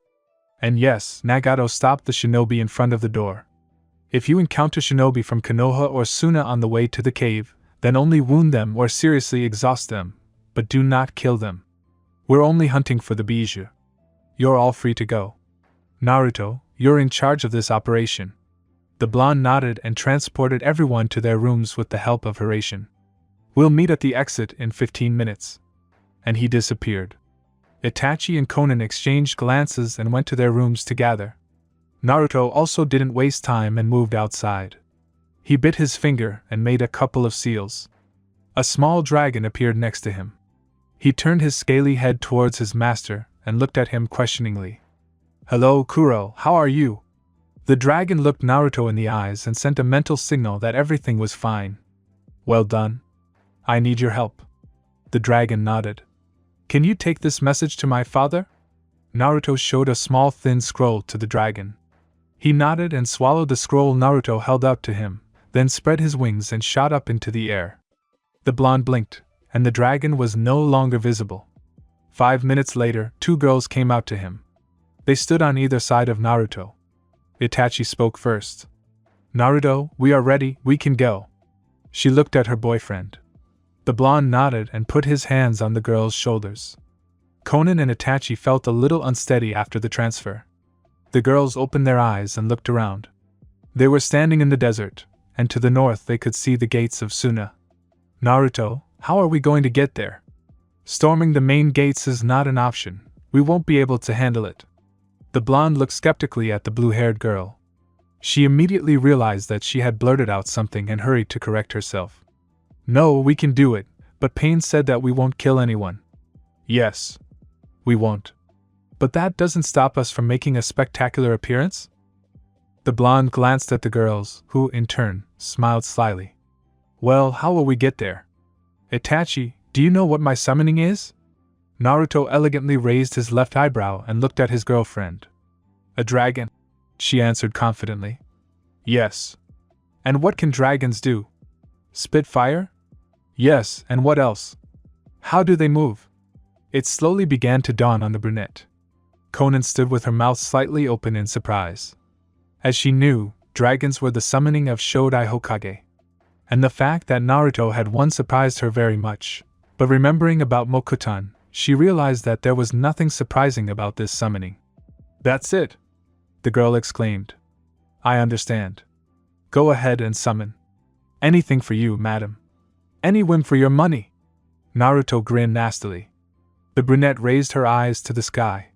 [SPEAKER 1] And yes, Nagato stopped the shinobi in front of the door. If you encounter shinobi from Konoha or Suna on the way to the cave, then only wound them or seriously exhaust them, but do not kill them. We're only hunting for the Bijou. You're all free to go. Naruto, you're in charge of this operation. The blonde nodded and transported everyone to their rooms with the help of Hiraishin. We'll meet at the exit in 15 minutes. And he disappeared. Itachi and Conan exchanged glances and went to their rooms to gather. Naruto also didn't waste time and moved outside. He bit his finger and made a couple of seals. A small dragon appeared next to him. He turned his scaly head towards his master and looked at him questioningly. "Hello, Kuro, how are you?" The dragon looked Naruto in the eyes and sent a mental signal that everything was fine. "Well done. I need your help." The dragon nodded. "Can you take this message to my father?" Naruto showed a small thin scroll to the dragon. He nodded and swallowed the scroll Naruto held out to him, then spread his wings and shot up into the air. The blonde blinked, and the dragon was no longer visible. 5 minutes later, 2 girls came out to him. They stood on either side of Naruto. Itachi spoke first. "Naruto, we are ready, we can go." She looked at her boyfriend. The blonde nodded and put his hands on the girl's shoulders. Konan and Itachi felt a little unsteady after the transfer. The girls opened their eyes and looked around. They were standing in the desert, and to the north they could see the gates of Suna. "Naruto, how are we going to get there? Storming the main gates is not an option, we won't be able to handle it." The blonde looked skeptically at the blue-haired girl. She immediately realized that she had blurted out something and hurried to correct herself. "No, we can do it, but Pain said that we won't kill anyone." "Yes. We won't. But that doesn't stop us from making a spectacular appearance?" The blonde glanced at the girls, who, in turn, smiled slyly. "Well, how will we get there? Itachi, do you know what my summoning is?" Naruto elegantly raised his left eyebrow and looked at his girlfriend. "A dragon," she answered confidently. "Yes. And what can dragons do? Spit fire?" "Yes, and what else? How do they move?" It slowly began to dawn on the brunette. Konan stood with her mouth slightly open in surprise. As she knew, dragons were the summoning of Shodai Hokage. And the fact that Naruto had won surprised her very much, but remembering about Mokutan, she realized that there was nothing surprising about this summoning. "That's it!" the girl exclaimed. "I understand. Go ahead and summon. Anything for you, madam. Any whim for your money." Naruto grinned nastily. The brunette raised her eyes to the sky.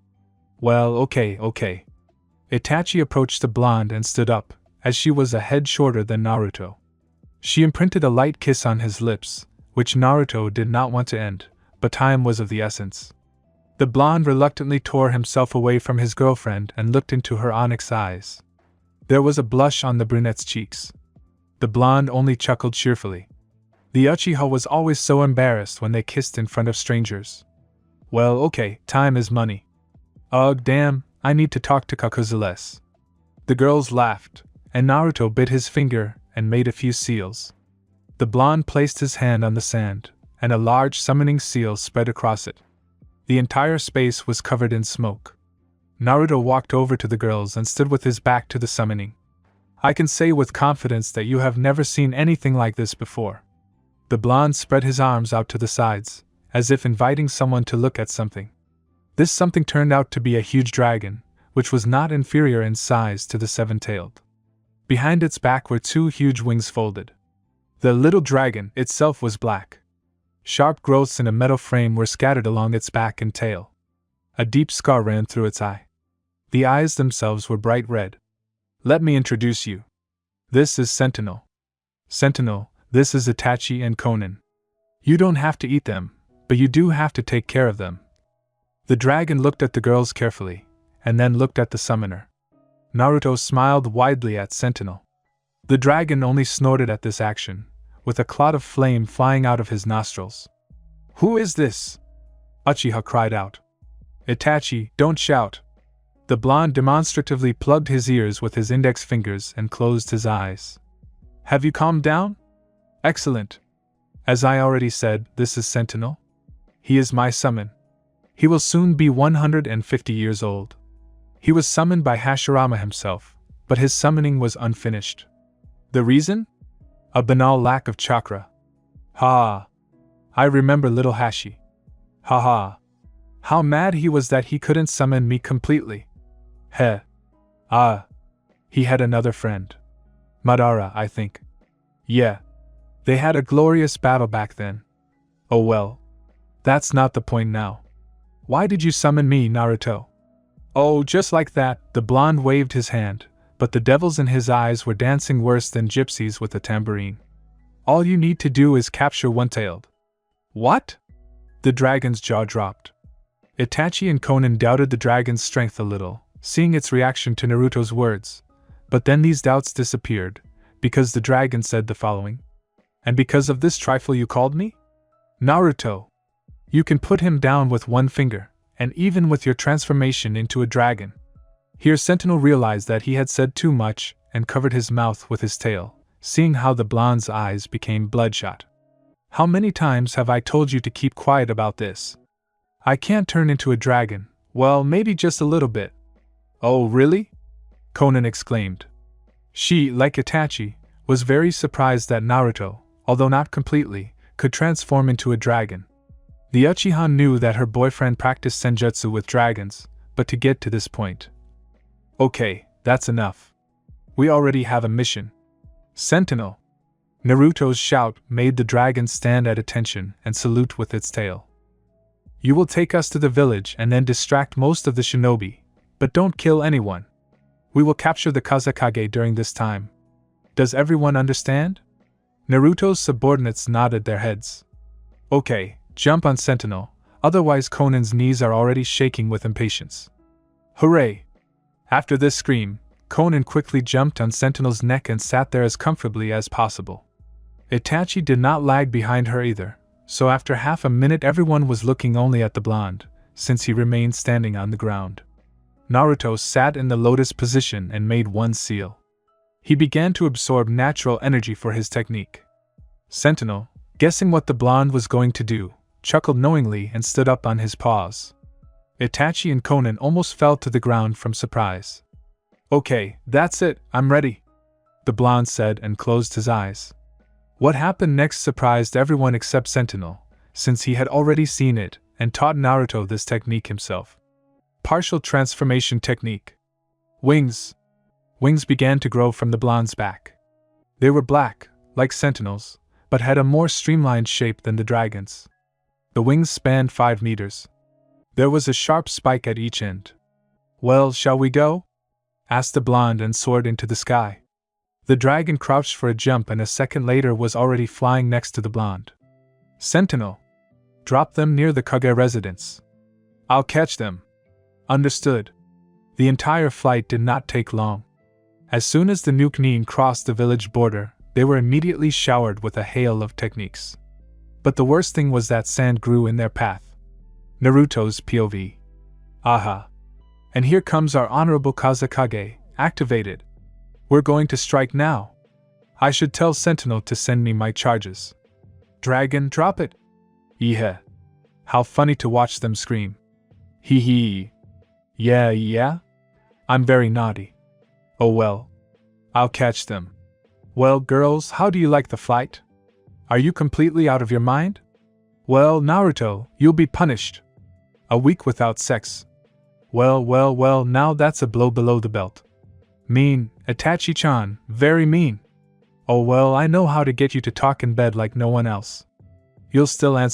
[SPEAKER 1] "Well, okay. Itachi approached the blonde and stood up, as she was a head shorter than Naruto. She imprinted a light kiss on his lips, which Naruto did not want to end, but time was of the essence. The blonde reluctantly tore himself away from his girlfriend and looked into her onyx eyes. There was a blush on the brunette's cheeks. The blonde only chuckled cheerfully. The Uchiha was always so embarrassed when they kissed in front of strangers. "Well, okay, time is money. Ugh, damn, I need to talk to Kakuzules." The girls laughed, and Naruto bit his finger and made a few seals. The blonde placed his hand on the sand, and a large summoning seal spread across it. The entire space was covered in smoke. Naruto walked over to the girls and stood with his back to the summoning. "I can say with confidence that you have never seen anything like this before." The blonde spread his arms out to the sides, as if inviting someone to look at something. This something turned out to be a huge dragon, which was not inferior in size to the seven-tailed. Behind its back were 2 huge wings folded. The little dragon itself was black. Sharp growths in a metal frame were scattered along its back and tail. A deep scar ran through its eye. The eyes themselves were bright red. "Let me introduce you. This is Sentinel. Sentinel, this is Itachi and Konan. You don't have to eat them, but you do have to take care of them." The dragon looked at the girls carefully, and then looked at the summoner. Naruto smiled widely at Sentinel. The dragon only snorted at this action, with a cloud of flame flying out of his nostrils. "Who is this?" Uchiha cried out. "Itachi, don't shout." The blonde demonstratively plugged his ears with his index fingers and closed his eyes. "Have you calmed down? Excellent. As I already said, this is Sentinel. He is my summon. He will soon be 150 years old. He was summoned by Hashirama himself, but his summoning was unfinished. The reason? A banal lack of chakra. Ha! I remember little Hashi. Ha ha! How mad he was that he couldn't summon me completely. Heh. Ah. He had another friend. Madara, I think. Yeah. They had a glorious battle back then. Oh well. That's not the point now. Why did you summon me, Naruto? Oh, just like that, the blonde waved his hand, but the devils in his eyes were dancing worse than gypsies with a tambourine. All you need to do is capture one-tailed. What? The dragon's jaw dropped. Itachi and Konan doubted the dragon's strength a little, seeing its reaction to Naruto's words, but then these doubts disappeared, because the dragon said the following. And because of this trifle you called me? Naruto! You can put him down with one finger, and even with your transformation into a dragon. Here Sentinel realized that he had said too much and covered his mouth with his tail, seeing how the blonde's eyes became bloodshot. How many times have I told you to keep quiet about this? I can't turn into a dragon. Well, maybe just a little bit. Oh, really? Konan exclaimed. She, like Itachi, was very surprised that Naruto, although not completely, could transform into a dragon. The Uchiha knew that her boyfriend practiced senjutsu with dragons, but to get to this point. Okay, that's enough. We already have a mission. Sentinel! Naruto's shout made the dragon stand at attention and salute with its tail. You will take us to the village and then distract most of the shinobi, but don't kill anyone. We will capture the Kazekage during this time. Does everyone understand? Naruto's subordinates nodded their heads. Okay, jump on Sentinel, otherwise Konan's knees are already shaking with impatience. Hooray! After this scream, Konan quickly jumped on Sentinel's neck and sat there as comfortably as possible. Itachi did not lag behind her either, so after half a minute everyone was looking only at the blonde, since he remained standing on the ground. Naruto sat in the lotus position and made one seal. He began to absorb natural energy for his technique. Sentinel, guessing what the blonde was going to do, chuckled knowingly and stood up on his paws. Itachi and Konan almost fell to the ground from surprise. Okay, that's it, I'm ready, the blonde said and closed his eyes. What happened next surprised everyone except Sentinel, since he had already seen it and taught Naruto this technique himself. Partial transformation technique. Wings. Wings began to grow from the blonde's back. They were black, like Sentinel's, but had a more streamlined shape than the dragon's. The wings spanned 5 meters. There was a sharp spike at each end. Well, shall we go? Asked the blonde and soared into the sky. The dragon crouched for a jump and a second later was already flying next to the blonde. Sentinel! Drop them near the Kage residence. I'll catch them. Understood. The entire flight did not take long. As soon as the Nukenin crossed the village border, they were immediately showered with a hail of techniques. But the worst thing was that sand grew in their path. Naruto's POV. Aha! And here comes our honorable Kazekage, activated. We're going to strike now. I should tell Sentinel to send me my charges. Dragon, drop it. Yeah. How funny to watch them scream. Hee hee. Yeah? I'm very naughty. Oh well. I'll catch them. Well, girls, how do you like the flight? Are you completely out of your mind? Well, Naruto, you'll be punished. A week without sex. Well, now that's a blow below the belt. Mean, Itachi-chan, very mean. Oh well, I know how to get you to talk in bed like no one else. You'll still answer